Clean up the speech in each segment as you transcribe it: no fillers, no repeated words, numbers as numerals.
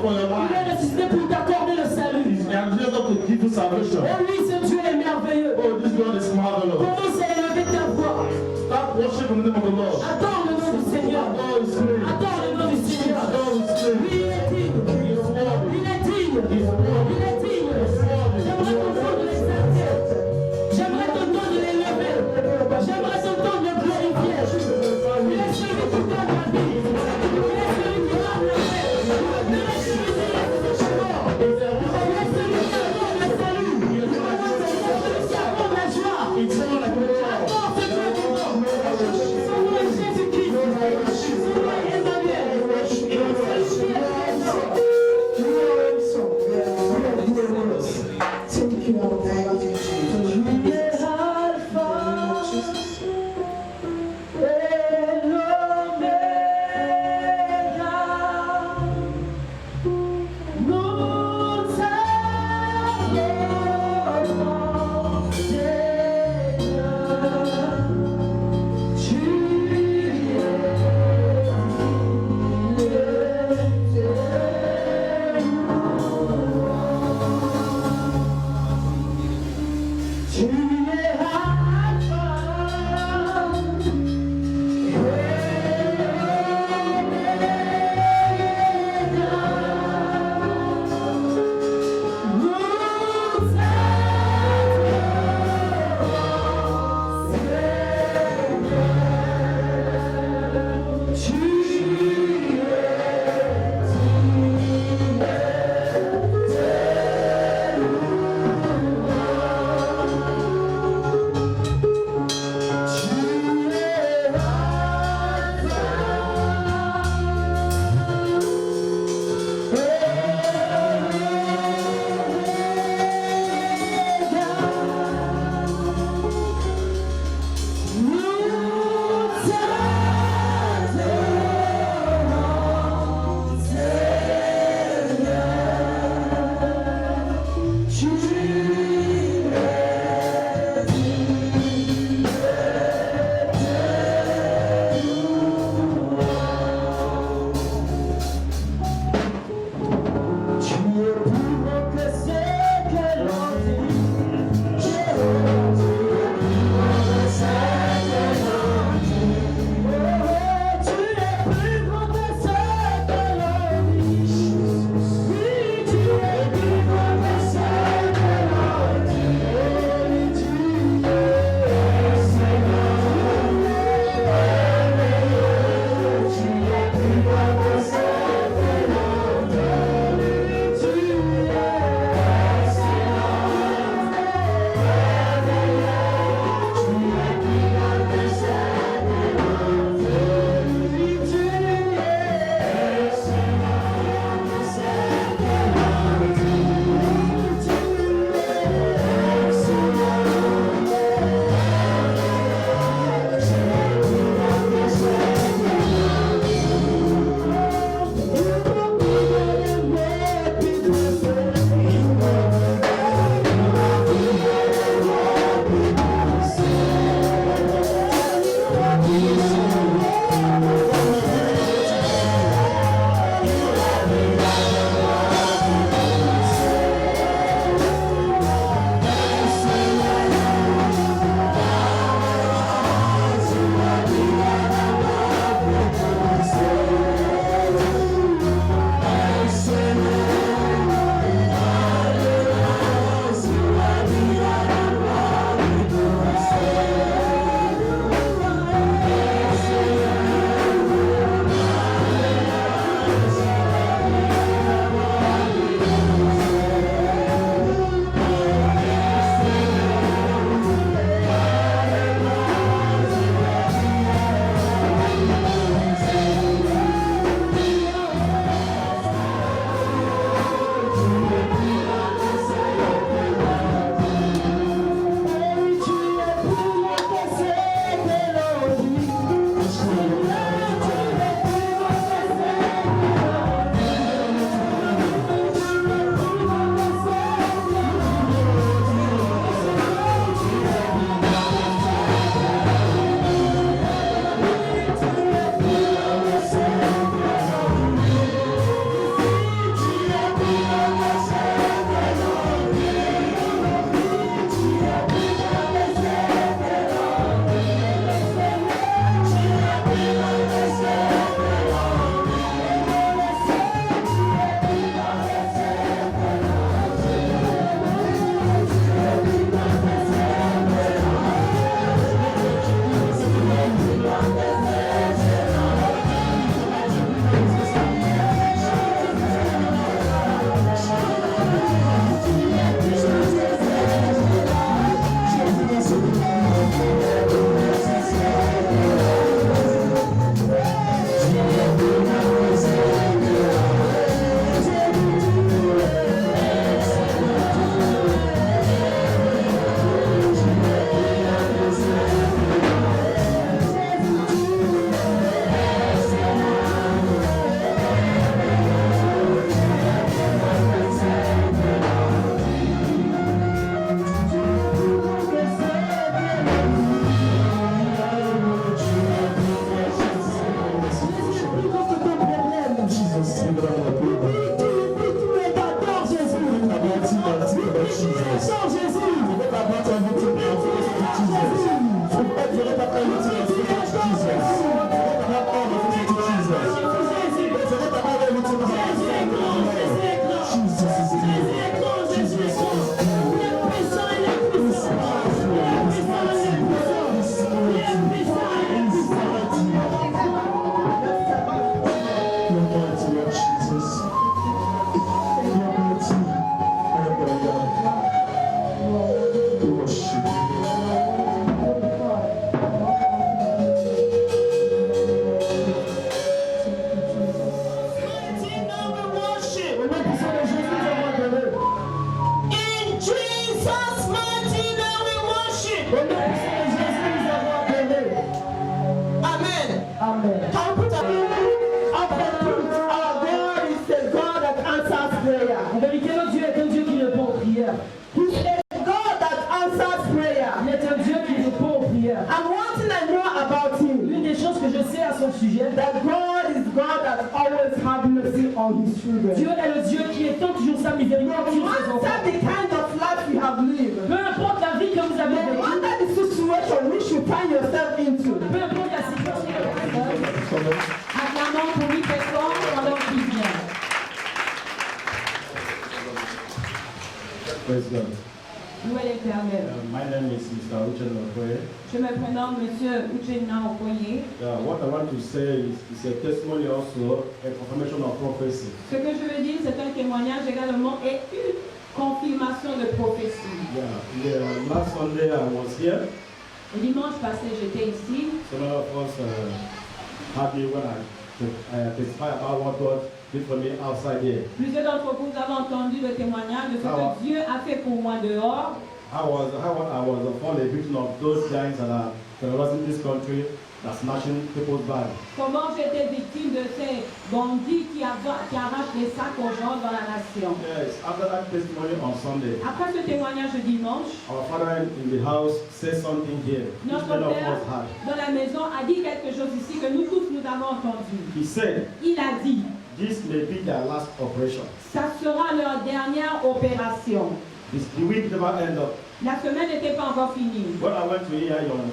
for your Il life. est ressuscité pour t'accorder le salut. He's just up to give you salvation. Oh oui, ce Dieu est merveilleux. Oh, this God is marvelous. Commence à élever ta voix. Start worshiping the name of the Lord. Adore le nom du Seigneur. God is great. Adore le nom du Seigneur. God is great. Oui, il est digne. He is worthy. Il est digne. Il est digne. J'aimerais ton nom de l'exalter. J'aimerais ton nom de l'élever. J'aimerais ton nom de le glorifier. Il est celui qui donne la vie. Il est celui qui donne la paix. Il est celui qui donne le chemin. Il est celui qui donne le salut. prayer. En vérité, notre Dieu est un Dieu qui répond aux prières. He's a God that answers prayer. Il est un Dieu qui répond aux prières. And one thing I know about him, L'une des choses que je sais à son sujet, that God is God that always has mercy on his children. Dieu est le Dieu qui étend toujours sa miséricorde No sur ses enfants. matter the kind of life you have lived, Peu importe la vie que vous avez no vécue, matter the situation which you find yourself into, peu importe la situation que vous avez, Acclamons pour lui très fort pendant qu'il vient. Praise God. Louez l'Éternel. My name is Mr. Uchenna Okoye. Je me prénomme Monsieur Uchenna Okoye. What I want to say is a testimony also, a confirmation of prophecy. Ce que je veux dire, c'est un témoignage également et une confirmation de prophétie. Last Sunday I was here. Le dimanche passé, j'étais ici. Some of us had me when I testify about what God did for me outside here. Plusieurs d'entre vous avez entendu le témoignage de ce que Dieu a fait pour moi dehors. I was upon a victim of those giants that are terrorizing this country, that's snatching people's bags. Comment j'étais victime de ces bandits qui arrachent les sacs aux gens dans la nation. Yes, after that testimony on Sunday, Après ce témoignage de dimanche, our father in the house said something here, which notre many of père us had. dans la maison a dit quelque chose ici que nous tous nous avons entendu. He said, Il a dit, this may be their last operation. ça sera leur dernière opération. The week never end up. La semaine n'était pas encore finie. When I went to EI on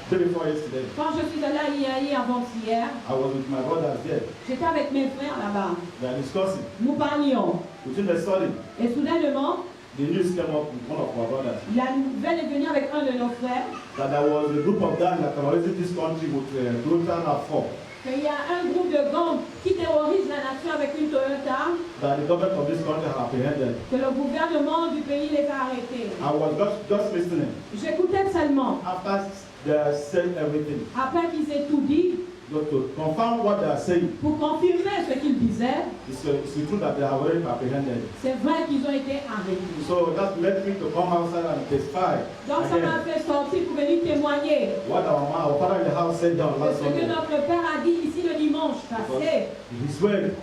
day before yesterday, Quand je suis allée à IAI avant-hier, I was with my brothers there. j'étais avec mes frères là-bas. They are discussing. Nous parlions. Within the study, Et soudainement, the news came up with one of our brothers la nouvelle est venue avec un de nos frères that there was a group of gangs that terrorizing this country with Toyota RAV4. qu'il y a un groupe de gangs qui terrorise la nation avec une Toyota, That the government of this country have apprehended. que le gouvernement du pays les a arrêtés. I was just listening. J'écoutais seulement. After they said everything, Après qu'ils aient tout dit, but to confirm what they are saying, pour confirmer ce qu'ils disaient, it's true that they are already apprehended. c'est vrai qu'ils ont été arrêtés. So that led me to come outside and testify Donc ça m'a again fait sortir pour venir témoigner. what our father in the house said down De last ce que Sunday. notre père a dit ici le dimanche passé, His word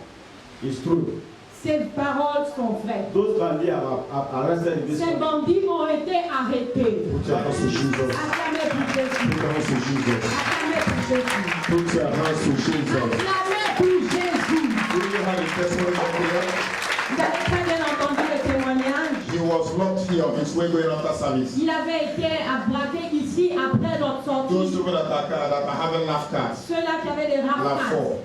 is true. ces paroles sont vraies. Those bandits are arrested in this Ces country. bandits ont été arrêtés. Put your hands to Jesus. Acclamez pour Jésus. Put your hands to Jesus. Acclamez pour Jésus. Put your hands to Jesus. Acclamez pour Jésus. Do you have a testimony of here? Vous avez très bien entendu le témoignage. He was locked here on his way going after service. Il avait été braqué ici après notre Those sortie. people that are having laugh cards, Ceux-là qui avaient des laugh rafales, for,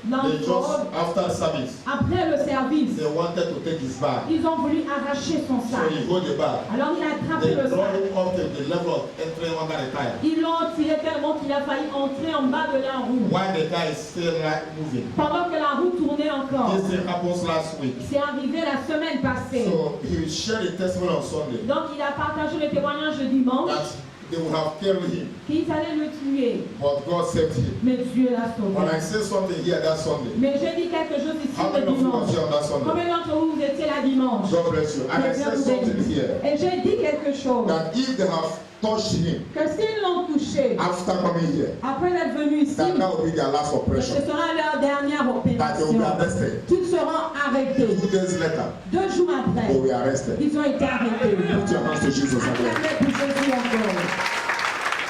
they just after service, après le service, they wanted to take his bag. ils ont voulu arracher son So sac. he hold the bag. Alors il a attrapé They le brought sac. him up to the level of entering under the tire. Ils l'ont tiré tellement qu'il a failli entrer en bas de la roue. While the car is still like moving. Pendant que la roue tournait encore. This thing happens last week. C'est arrivé la semaine passée. So he shared a testimony on Sunday Donc il a partagé le témoignage de dimanche that they would have killed him, qu'ils allaient le tuer. but God saved him. Mais Dieu l'a When I sauvé. say something here that Sunday, Mais j'ai dit quelque chose ici how many le of you were dimanche. here on that Sunday? Combien d'entre vous étiez là dimanche? God bless you. And I Que Dieu said vous something bénisse. here Et j'ai dit quelque chose. that if they have touched him Que s'ils l'ont touché after coming here, après d'être venu ici, that will be their last ce operation. sera leur dernière That they will be opération. arrested. Qu'ils seront arrêtés. 2 days later, 2 jours après, they will be arrested. ils ont été arrêtés. Put your hands to Jesus again. Acclamez pour Jésus encore.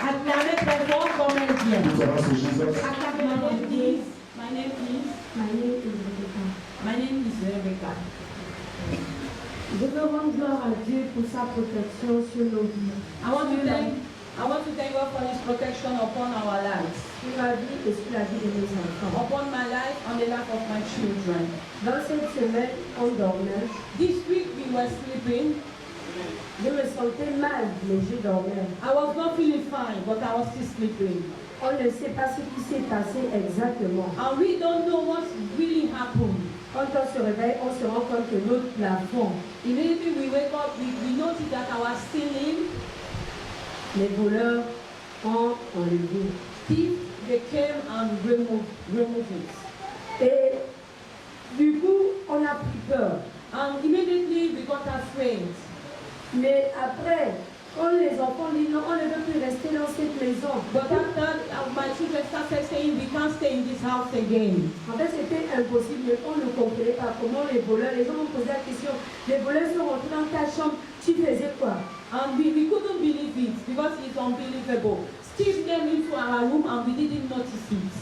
Acclamez très fort comme elle vient. Put your hands to Jesus. Acclamez my name is. My name is. My name is Rebecca. My name is Rebecca. Je veux rendre gloire à Dieu pour sa protection sur nos vies, I want to thank God for His protection upon our lives, sur la vie et sur la vie de mes enfants. upon my life and the life of my children. Dans cette semaine, on dormait. This week we were sleeping. Je me sentais mal, mais je dormais. I was not feeling fine, but I was still sleeping. On ne sait pas ce qui s'est passé exactement. And we don't know what really happened. Quand on se réveille, on se rend compte que notre plafond, Immediately we wake up, we notice that our ceiling, les voleurs ont enlevé. thieves, they came and removed it. Et du coup, on a pris peur. And immediately we got afraid. Mais après, quand les enfants disent non, on ne veut plus rester dans cette maison. But after my children started saying we can't stay in this house again. En fait, c'était impossible, mais on ne comprenait pas comment les voleurs, les gens m'ont posé la question, les voleurs sont rentrés dans ta chambre, tu faisais quoi? And we couldn't believe it because it's unbelievable. Steve came into our room and we didn't notice it.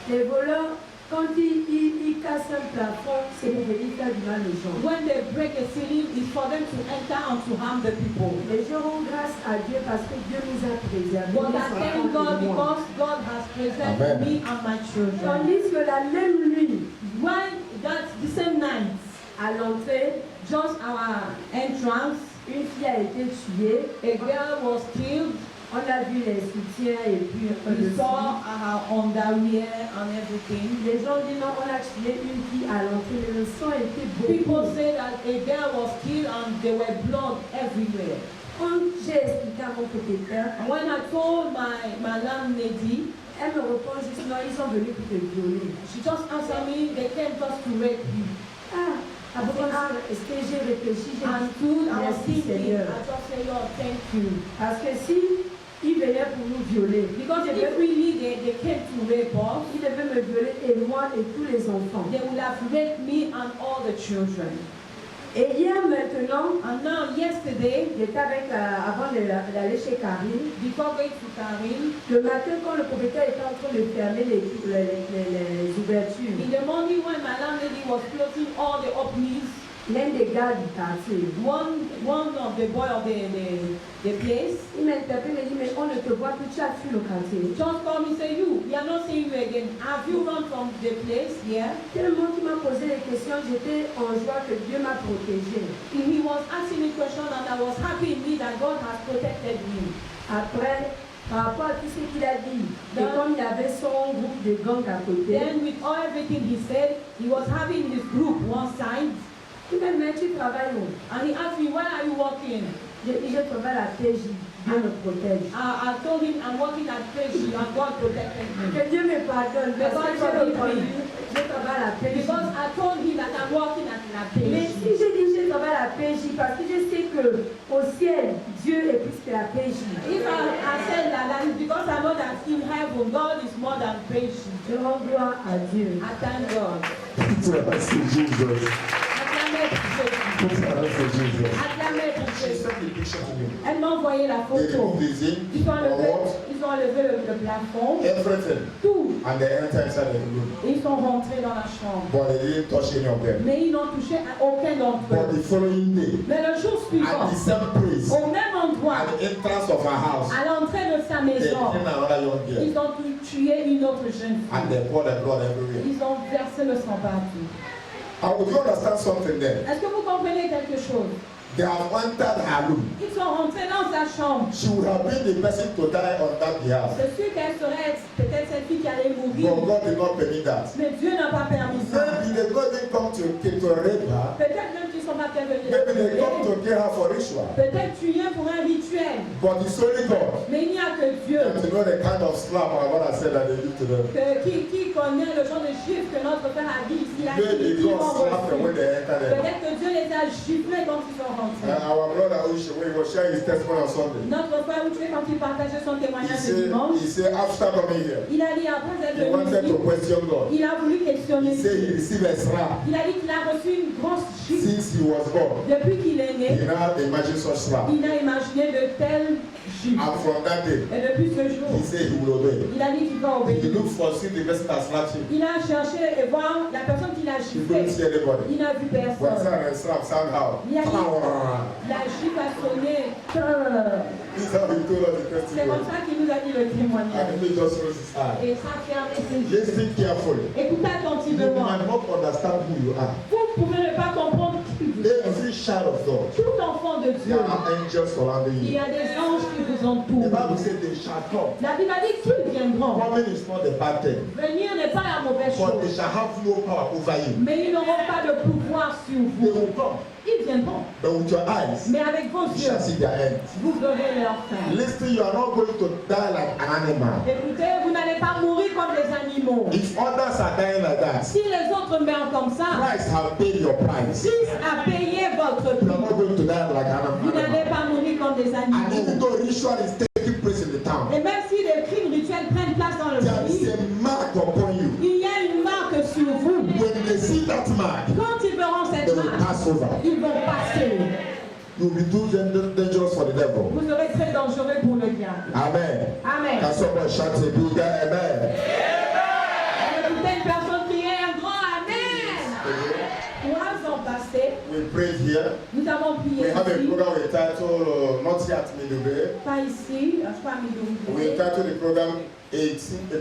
Les voleurs, quand ils cassent un plafond, c'est pour venir faire du mal aux gens. When they break a ceiling, it's for them to enter and to harm the people. Les gens rendent grâce à Dieu parce que Dieu nous a préservés. But nous I thank enfants God et moi. because God has preserved Amen. me and my children. Tandis que la même nuit, When that the same night, à l'entrée, just our entrance, une fille a été tuée. a girl was killed. On a vu les soutiens et puis We le saw sang. her underwear and everything. Les gens disent non, on a tué une fille à l'entrée, mais le sang était People beaucoup. say that a girl was killed and there were blood everywhere. Quand j'ai expliqué à mon protecteur, And when I told my landlady, elle me répond juste non, ils sont venus pour te violer. she just answered me, they came just to rape you. Ah, après, est-ce que j'ai réfléchi, j'ai And dit two, I was merci thinking, Seigneur. I just say, Lord, thank you. Parce que si ils venaient pour nous violer, Because if really they came to rape us, ils devaient me violer et moi et tous les enfants. they would have raped me and all the children. Et hier maintenant, And now, yesterday, j'étais avec, avant d'aller chez Karine, before going to Karin, le matin quand le propriétaire était en train de fermer les ouvertures, in the morning when my landlady was closing all the openings, l'un des gars du quartier, one of the boy of the place il m'a interpellé, il me dit, mais on ne te voit plus, tu as fui le quartier. just called me and said, you, we are not seeing you again. Have you run from the place? Yeah. Tellement qu'il m'a posé des questions, j'étais en joie que Dieu m'a protégée. He was asking me questions and I was happy indeed that God has protected me. Après, par rapport à tout ce qu'il a dit, et comme il y avait son groupe de gang à côté, Then with all everything he said, he was having his group one side il m'a dit, mais tu travailles où? and he asked me, where are you working? J'ai dit, je travaille à la PJ, Dieu me protège. I told him I'm working at PG and God protected me. Que Dieu me pardonne, parce que j'ai répondu, je travaille à la PJ. Because I told him that I'm working at La Mais PG. si je dis je travaille à la PJ, parce que je sais qu'au ciel, Dieu est plus que la PJ. If I said that, it's because I know that in heaven God is more than PG. Je rends gloire à Dieu. I thank God. Put your hands to Jesus. Acclamez pour Jésus. Put your hands to Jesus. Acclamez pour She Jésus. sent the picture to me. Elle m'a envoyé la They photo. remove the zinc Ils ont or enlevé, what? le plafond, Everything. tout. And they enter inside the room. Ils sont rentrés dans la chambre. But they didn't touch any of them. Mais ils n'ont touché à aucun d'entre But eux. the following day, Mais le jour suivant, at the same place, au même endroit, at the entrance of her house, à l'entrée de sa they maison, killed another young girl. ils ont tué une autre jeune And fille. they poured the blood everywhere. Ils ont versé le sang partout. And would you understand something there? Est-ce que vous comprenez quelque chose? They have entered her room. Ils sont rentrés dans sa chambre. She would have been the person to die on that behalf. C'est sûr qu'elle serait peut-être cette fille qui allait But mourir. God did not permit that. Mais Dieu n'a pas permis ça. Maybe they didn't come to rape her. Peut-être même qu'ils ne sont pas venus Maybe they come la to kill her for ritual. Peut-être tuer pour un rituel. But it's only God. Mais il n'y a que Dieu To know the kind of slap my mother said that they did to them. qui connaît le genre de chiffre que notre Père a dit ici. Maybe Qui God ont slapped them when reçu. they entered there. Peut-être que Dieu les a giflés quand ils sont rentrés. Our brother Ushe, when he was sharing his testimony on Sunday, Notre frère Ouché, quand il partageait son he témoignage ce said, dimanche, after coming here, il a dit après être he wanted venu to ici, question God. il a voulu questionner He said Dieu. he received a slap Il a dit qu'il a reçu une grosse gifle. since he was born. Depuis qu'il est né, He now imagined such slap. il a imaginé de telles gifles. And from that day, Et depuis ce jour, he said he will obey. il a dit qu'il va He obéir. looked for see the person that slapped him. Il a cherché et voir la personne qui l'a He couldn't giflé. see anybody. Il n'a vu When personne. someone slap somehow, Il a dit, la gifle a sonné. this is how he told us the C'est comme testimony. ça qu'il nous a dit le témoignage. And he just rose his eye. Et ça a fermé ses yeux. Listen carefully. Écoutez You attentivement. might not understand who you are. Vous pouvez ne pas comprendre qui vous êtes. Every child of God, Tout enfant de Dieu, there are angels surrounding il y you. a des anges qui vous The entourent. Bible says they shall come. La Bible a dit qu'ils viendront. Coming is not a bad thing, Venir n'est pas la mauvaise but they chose. shall have no power over you. Mais ils n'auront pas de pouvoir sur They vous. will come, Ils viendront. but with your eyes, Mais avec vos you yeux, shall see their end. vous verrez leur fin. Listen, you are not going to die like an animal. Écoutez, vous n'allez pas mourir comme des animaux. If others are dying like that, Si les autres meurent comme ça, Christ have paid your price. Christ a payé votre You are not prix. going to die like an Vous n'allez animal. pas mourir comme des And even animaux. though ritual is taking place in the town, Et même si les crimes rituels prennent place dans le there is pays, a mark upon you. il y a une marque sur vous. When they see that mark, Quand ils verront they cette will marque, pass over. ils vont passer. You will be too dangerous for the devil. Vous serez très dangereux pour le diable. Amen. Amen. Can someone shout a bigger amen? Écoutez une personne qui est un grand Amen. 3 ans passés, We prayed here. nous avons We prié have a ici. program we titled Not Yet Midube. Pas ici, je pas mis We entitled the program 18,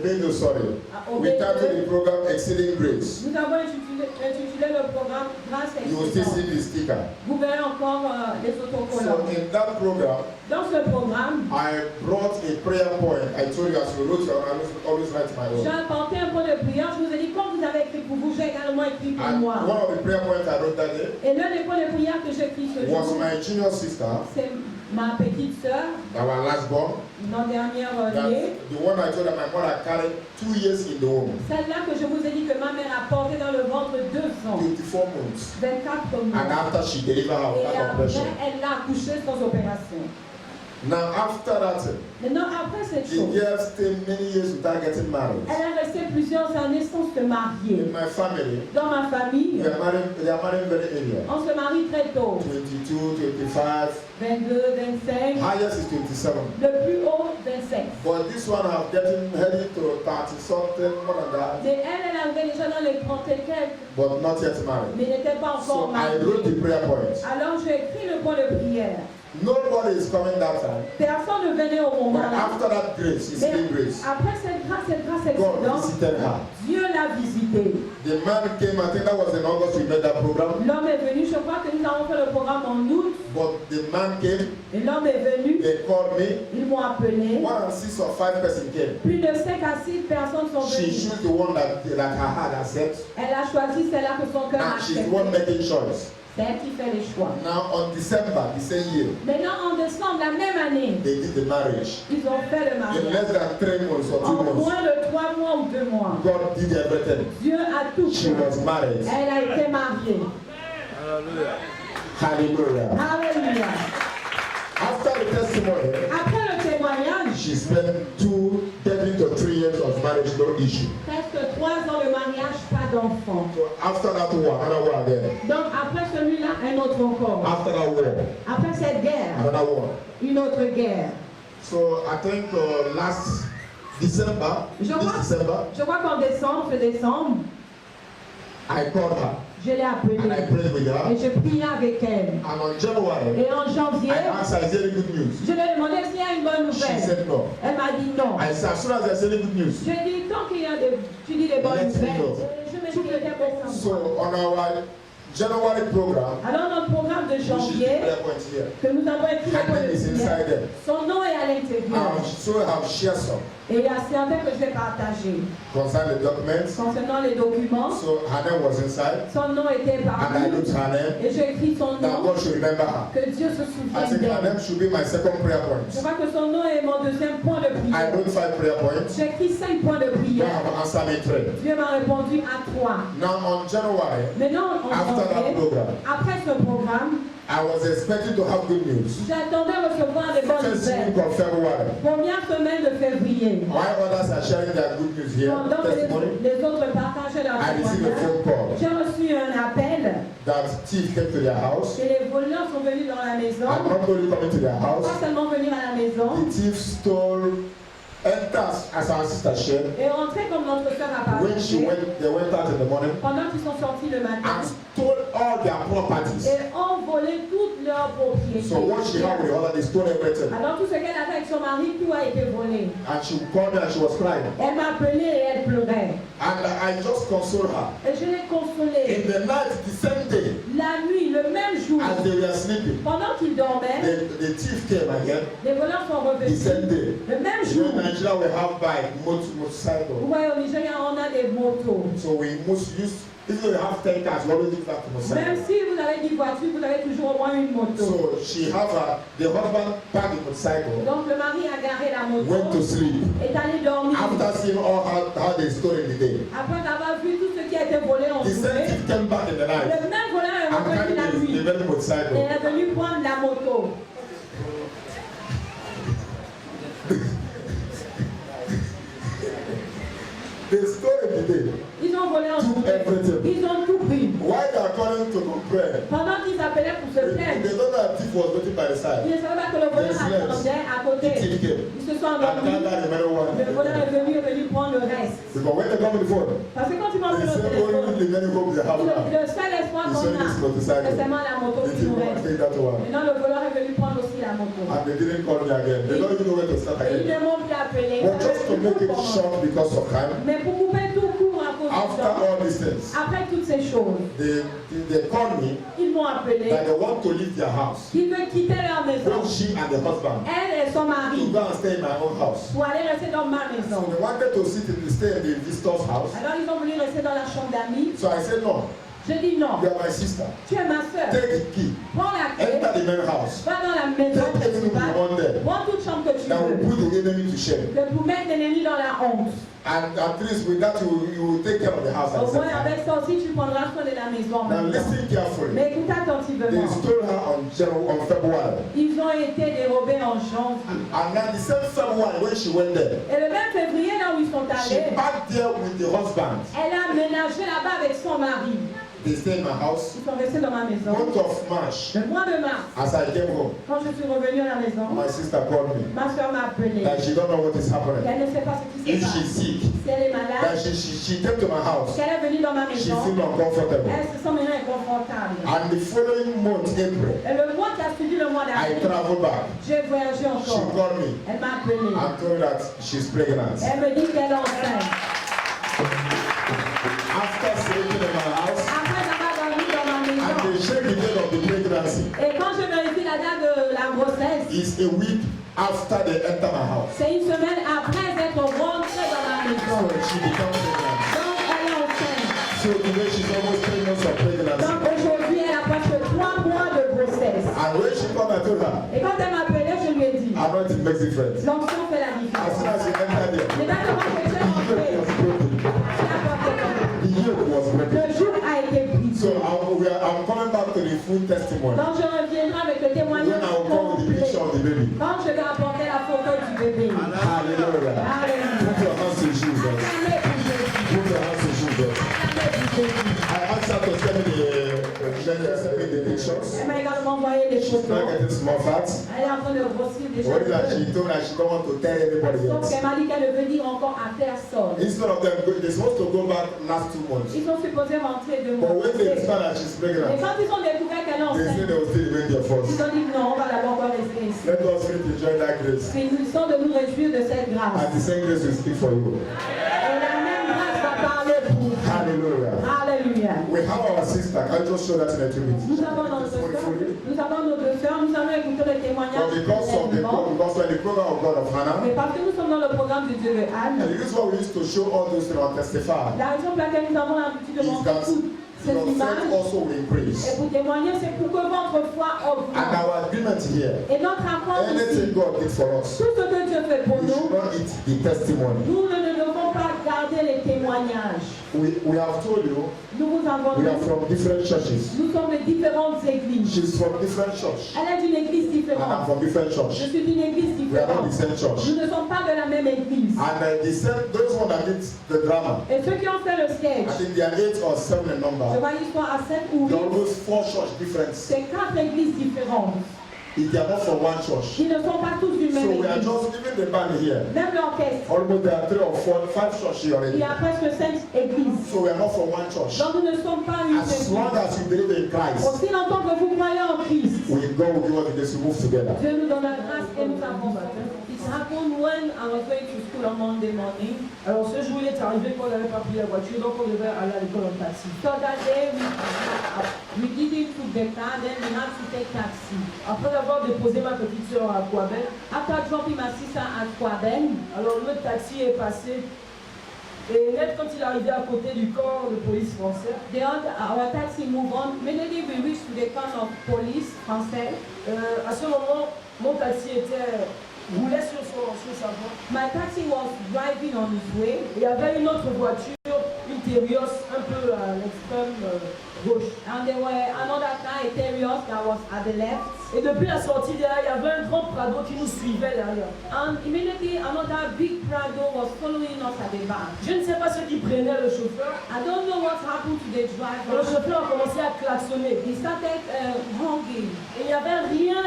We titled the program Exceeding Grace. Nous avons intitulé le programme Grâce You will still see Excellente. the sticker. Vous verrez encore les autocollants. So in that program, Dans ce programme, I brought a prayer point. I told you as you wrote your, I always write my j'ai own. apporté un point de prière. Je vous ai dit, comme vous avez écrit pour vous, j'ai également écrit pour And moi. one of the prayer points I wrote that day Et l'un des points de prière que j'ai écrit ce was jour, my junior sister, c'est ma petite sœur, our last born. non dernière That née. the one I told that my mother carried 2 years in the womb, Celle-là que je vous ai dit que ma mère a portée dans le ventre 2 ans, 24 months. 24 And mois. after she delivered her Et without après, operation. elle l'a accouché sans opération. Now after that, Maintenant, après cette the chose, girl stayed many years without getting married. elle est restée plusieurs années sans se marier. In my family, Dans ma famille, they are married very early. on se marie très tôt. 22, 25, 22, 25, highest is 27. le plus haut, 25. But this one have getting heading to 30 something, more than that, Mais elle arrivait déjà dans les 30 et quelques, but not yet married. mais n'était pas encore So I wrote mariée. the prayer point. Alors j'ai écrit le point de prière. Nobody is coming that time. Personne ne venait au moment But là. after that grace, it's Mais been grace. après cette grâce God excellente, visited her. Dieu l'a visité. The man came, I think that was in August we made that program. L'homme est venu, je crois que nous avons fait le programme en août. But the man came, Et l'homme est venu, they called me. ils m'ont appelé. 1 and 6 or 5 person came. Plus de 5 à 6 personnes sont She venues. chose the one that her heart accept, Elle a choisi celle-là que son cœur a and she's the one accepté. making choice. C'est elle qui fait les choix. Now on December, the same year, Maintenant, en décembre, la même année, they did the marriage. ils ont fait le In mariage. less than 3 months or 2 En months, moins de 3 mois ou 2 mois, God did everything. Dieu a tout She fait. was married. Elle a été mariée. Hallelujah. Alléluia. After the testimony, Après le témoignage, she spent getting to 3 years of marriage, no issue. presque 3 ans de mariage, pas d'enfant. So after that war, another war again. Donc après celui-là, un autre encore. After that war, Après cette guerre, another war. une autre guerre. So I think last December, Je this crois, December, je crois qu'en décembre, I called her je l'ai and I appelée prayed with et her. je priais avec elle. And on January, Et en janvier, I asked her, is there any good news? je lui ai demandé s'il y a une bonne She nouvelle. said no. Elle m'a dit non. I said, as soon as there's any good news. Je dis, tant qu'il y a des, tu dis des bonnes Let me nouvelles, know. je m'inquiétais pour ça. So on our January program, Alors notre programme de which is the janvier, prayer point here, que nous avons écrit her name is inside there. son nom est à l'intérieur. So I have shared some Et c'est avec que je vais partager. concerning the documents. Concernant les documents, So her name was inside, son nom était and I parmi. looked her name. Et j'ai écrit son That nom, God should remember her. que Dieu se I souvienne think her d'elle. name should be my second prayer Je point. crois que son nom est mon deuxième point de I prière. wrote 5 prayer points. J'ai écrit 5 points de God prière. have answered me 3. Dieu m'a répondu à 3. Now on January, Maintenant, en after that janvier, program, après ce programme, I was expecting to have good news. j'attendais recevoir des bonnes First week nouvelles. of February. Première semaine de février. While others are sharing their good news here, Pendant que testimony, les autres partageaient leur I received a témoignage, phone call j'ai reçu un appel that thief came to their house, que les voleurs sont venus dans la maison. and not only coming to their house, Pas seulement venir à la maison the thief enters, as our sister shared, et rentrer comme notre sœur a when they went out in the morning, pendant qu'ils sont sortis le matin and stole all their properties. et ont volé toutes leurs propriétés. So what she had with her, they stole everything. Alors tout ce qu'elle avait avec son mari, tout a été volé. And she called me and she was crying. Elle m'a appelé et elle pleurait. And I just consoled her. Et je l'ai consolée. In the night, the same day, La nuit, le même jour, as they were sleeping, pendant qu'ils dormaient, the thief came again. les voleurs sont The revenus. same day. Le même You jour, know, in Nigeria we have bike, vous motorcycle. voyez au Nigeria, on a des motos. So we must use, if you have 10 cars, we always use that Même motorcycle. si vous avez 10 voitures, vous avez toujours au moins une moto. So she have the husband parked the motorcycle, Donc le mari a garé la went to moto, sleep. est allé dormir. After seeing all how they stole in the day, Après avoir vu tout ce qui a été volé en the same journée, thief came back in the night le même voleur est and revenu carried la the nuit. very Et motorcycle. est venu prendre la moto. They stole in the day, Ils ont volé en took journée. everything. volait pour se plaindre. They don't know that thief was waiting by the Ils side. ne savaient pas que le voleur attendait à côté. Thief came. Ils se sont And endormis. gathered the marijuana. Le voleur est venu prendre le reste. Because when they come on the phone, Parce que quand tu m'as they le say téléphone, only the many hope they have now. le seul espoir It's qu'on only this a, motorcycle. c'est seulement la moto They qui nous didn't want to reste. take that one. Maintenant, le voleur est venu prendre aussi la moto. And they didn't call me again. They don't even know where to start Et ils again. ne m'ont plus appelé. But just to make it short because of time, Mais pour couper tout court à cause du after temps, all these things, après toutes ces choses, they called me ils m'ont appelé. that they want to leave their house. Ils veulent quitter leur maison. Both she and the husband Elle et son to mari go and stay in my own house. pour aller rester dans ma So maison. they wanted to stay in the visitor's house. Alors ils ont voulu rester dans la chambre d'amis. So I said, no, Je dis non. you are my sister. Tu es ma soeur. Take the key. Prends la clé. Enter the main house. Va dans la maison Take everything you principale. want there. Prends toute chambre que tu That will veux. put the enemy to shame. De pour mettre l'ennemi dans la honte. And at least with that, you will take care of the house. Au at the moins same time. avec ça aussi tu prendras soin de la maison. en Now même temps. listen carefully. Mais écoute They attentivement. stole her on February. Ils ont été dérobés en janvier. And then the same February when she went there, Et le 20 février, là où ils sont she allés, back there with the husband. elle a ménagé là-bas avec son mari. They stay in my house. Ils sont restés dans ma maison. Month of March, Le mois de mars, as I came home, quand je suis revenue à la maison, my sister called me ma soeur m'a appelé. that she don't know what is happening. Elle ne sait pas ce qui se If passe. she's sick, Si elle est that malade, she came to my house. qu'elle est venue dans ma She maison, feel uncomfortable. elle se sent maintenant inconfortable. And the following month, April, Et le mois qui a suivi le mois I d'avril, traveled back. j'ai voyagé She encore. called me Elle m'a appelé. and told me that she's pregnant. Elle me dit qu'elle est enceinte. After sleeping in my house, Après avoir dormi dans ma and maison, they check the date of the pregnancy. et quand je vérifie la date de la grossesse, It's a week after they enter my house. c'est une semaine après être rentrée dans ma So maison. she becomes pregnant. Donc elle est enceinte. So today she's almost 3 months of pregnancy. Donc aujourd'hui, elle a presque 3 mois de grossesse. And when she come, I told her, Et quand elle m'a appelé, je lui ai dit, anointing makes difference. l'onction fait la As soon différence. as she entered there, Mais dans le moment que j'ai the yoke rentré, was broken. j'ai apporté The yoke was broken. le jour a été brisé. So I'm coming back to the full testimony. Donc je reviendrai avec le When témoignage I will come with the complet. picture of the baby. Quand je vais apporter la photo du bébé. Hallelujah. Alléluia. Put your hands to Jesus. Acclamez pour Jésus. Put your hands to Jesus. Acclamez pour Jésus. I asked her to send me the pictures. Elle m'a également envoyé des She's not photos. getting small fat. Elle est en train de grossir déjà. Only that she told me that she don't want to tell anybody Donc else. elle m'a dit qu'elle ne veut dire encore à personne. Instead of them, they're supposed to go back last 2 months. Ils sont supposés rentrer de But moi. when they discover that she's Et pregnant, quand ils ont découvert qu'elle est they say enceinte, they will still remain there ils first. ont dit non, on va d'abord rester ici. Let us really enjoy that grace. C'est une mission de nous réjouir de cette grâce. And the same grace will speak for you. Et la même grâce va parler pour vous. Hallelujah. Alléluia. We have our sister. Can you just show that in a 2 minutes? Nous avons notre sœur, nous avons notre sœur, nous allons écouter le témoignage. But because of the because when the program of God of Hannah, Mais parce que nous sommes dans le programme du Dieu de and Anne, this is what we used to show all those things and testify. la raison pour laquelle nous avons l'habitude de Is montrer that toutes ces your faith images also will et increase. pour témoigner, c'est pour que votre foi And augmente. our agreement here, Et notre accord anything ici, God did for us, tout ce que Dieu fait pour we should nous, not eat the testimony. nous ne devons pas garder les témoignages. We have told you Nous vous avons we are dit, from different churches. nous sommes de différentes églises. She's from different church. Elle est d'une église And I'm différente. from different Je church. suis d'une église We are not the différente. same church. Nous ne sommes pas de la même église. And the same, those one that did the drama, Et ceux qui ont fait le I sketch, think they are 8 or 7 in je number. vois qu'ils sont à 7 ou There 8. are almost 4 church difference. C'est 4 églises différentes. If they are not from one church. Ils ne sont pas tous d'une même So we are église. just even the band here. Même l'orchestre, Almost there are 3 or 4, 5 churches here il already. y a presque 5 églises. So we are not from one church. Donc nous ne sommes pas une As église. long as you believe in Christ, Aussi longtemps que vous croyez en Christ, we go with you and we move together. Dieu nous donne la grâce et nous avançons. It happened when I was going to school on Monday morning. Alors ce jour il est arrivé qu'on n'avait pas pris la voiture, donc on devait aller à l'école en taxi. So that day we didn't took the car, then we had to take taxi. Après avoir déposé ma petite soeur à Kouaben, After dropping my sister at Kwaben, alors le taxi est passé. Et net quand il est arrivé à côté du corps de police français, our taxi moved on. Immediately we reached to the car of police français. à ce moment, mon taxi roulait sur sa voie. My taxi was driving on his way. Et il y avait une autre voiture, une Terios, un peu à l'extrême gauche. And there were another car, a Terios, that was at the left. Et depuis la sortie derrière, il y avait un grand Prado qui nous suivait derrière. And immediately another big Prado was following us at the back. Je ne sais pas ce qui prenait le chauffeur. I don't know what happened to the Le driver. chauffeur a commencé à klaxonner. He started honking. Et il n'y avait rien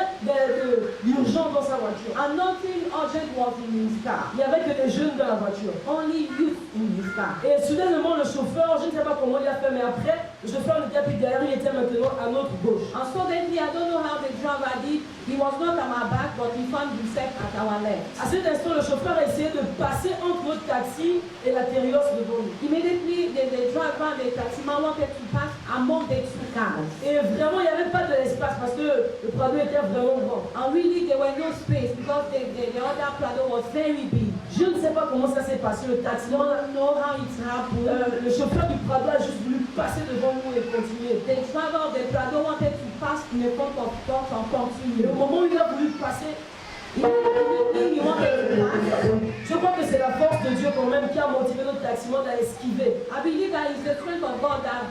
d'urgent dans sa voiture. And nothing urgent was in his car. Il n'y avait que des jeunes dans la voiture. Only youth in his car. Et soudainement, le chauffeur, je ne sais pas comment il a fait, mais après, le chauffeur n'était plus derrière, il était maintenant à notre gauche. And suddenly, I don't know how the driver did. He was not at my back, but he found himself at our left. À cet instant, le chauffeur a essayé de passer entre notre taxi et la Terios devant nous. Immediately, the driver, the taximan wanted to pass among the two cars. Et vraiment, il n'y avait pas de l'espace parce que le Prado était vraiment grand. And really, there was no space because the other Prado was very big. Je ne sais pas comment ça s'est passé. Le taximan, I don't know how it happened. le chauffeur du Prado a juste voulu passer devant nous et continuer. The driver of the Prado wanted to pass in the front of us and Et continue. au moment où il a voulu passer, Immediately, he wanted to pass. je crois que c'est la force de Dieu quand même qui a motivé notre taximan à esquiver. I believe that it's the strength of God that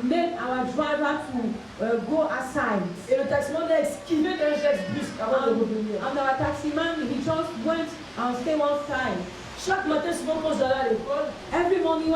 made our driver to go aside. Et le taximan a esquivé d'un geste brusque avant de revenir. And our taximan, he just went and stayed one side. Chaque matin, souvent quand j'allais à l'école, Every morning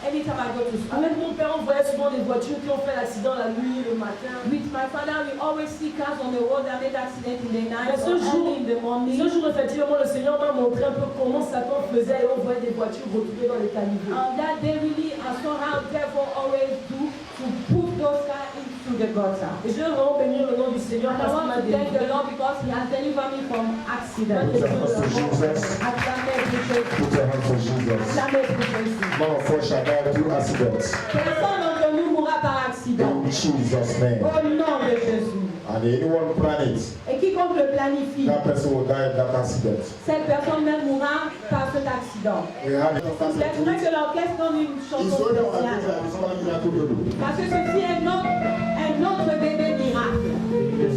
anytime I go to school, avec mon père, on voyait souvent des voitures qui ont fait l'accident la nuit, le matin. with my father, we always see cars on the road that made accident in the night Mais ce or jour, early in the morning. effectivement, le Seigneur m'a montré un peu comment Satan faisait et on voyait des voitures retrouvées dans les caniveaux. And that day really, I saw how devil always do to put those cars into the gutter. Et je veux vraiment bénir le nom du Seigneur And I parce qu'il want m'a to thank the délivré. Lord because He has delivered me from accident. Put your hands to Jesus. Acclamez pour Jésus. Put your hands to Jesus. Acclamez pour Jésus. None of us shall die through accidents. Personne d'entre nous mourra par accident. In Jesus' name. Au nom de Jésus. And anyone plan it, Et quiconque le planifie, that person will die in that accident. cette personne même mourra par cet accident. We have it. J'aimerais que l'orchestre donne une It's chanson only our spéciale. things that is not miracle to do. Parce que ceci est un autre bébé miracle.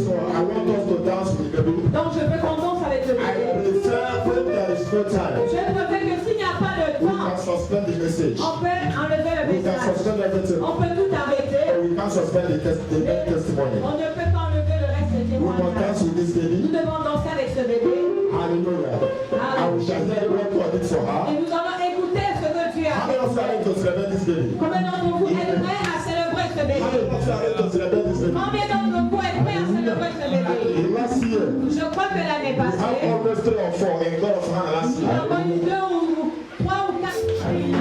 So I want us to dance with the baby. Donc je veux qu'on danse avec le I bébé. prefer when there is no time. Je préfère que s'il n'y a pas de We can temps, suspend the message. on peut enlever le We can message. suspend everything. On peut tout arrêter. But we can't suspend the testimony. On ne peut pas enlever le reste des We must témoignages. dance with this Nous baby. devons danser avec ce bébé. Hallelujah. And we shall hear what God did for Et her. nous allons écouter ce que Dieu How a many fait. of you are ready to celebrate this baby? Combien d'entre vous êtes prêts à célébrer ce How many bébé? of you are ready to celebrate this baby? Combien d'entre vous êtes prêts à célébrer ce bébé? Last year, Je crois que l'année we had passée, almost 3 or 4 in God's hand last nous year. avons eu 2 ou 3 ou 4. Testimony.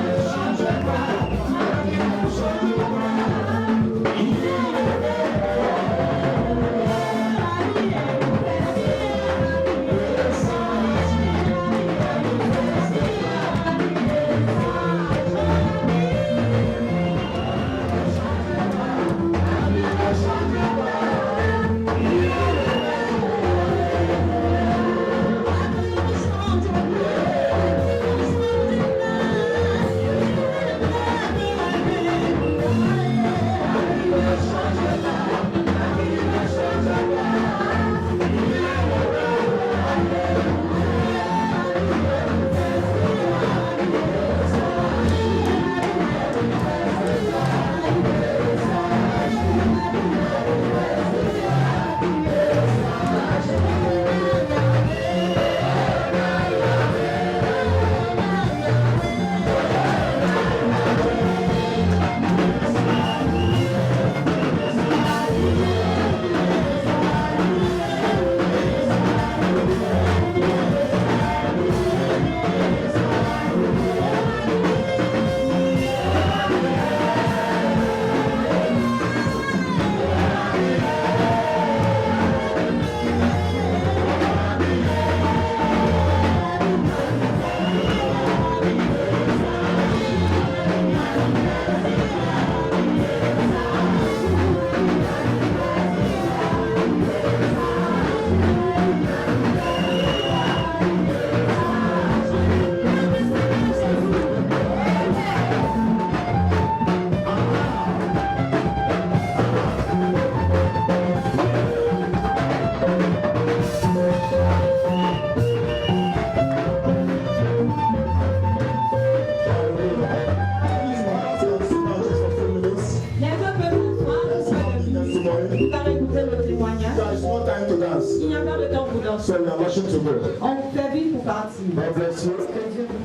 Les autres peuvent s'asseoir, nous allons écouter le témoignage. there is no time to dance. Il n'y a pas de temps pour danser. So we are rushing to go. On fait vite pour partir. God bless you. Que Dieu vous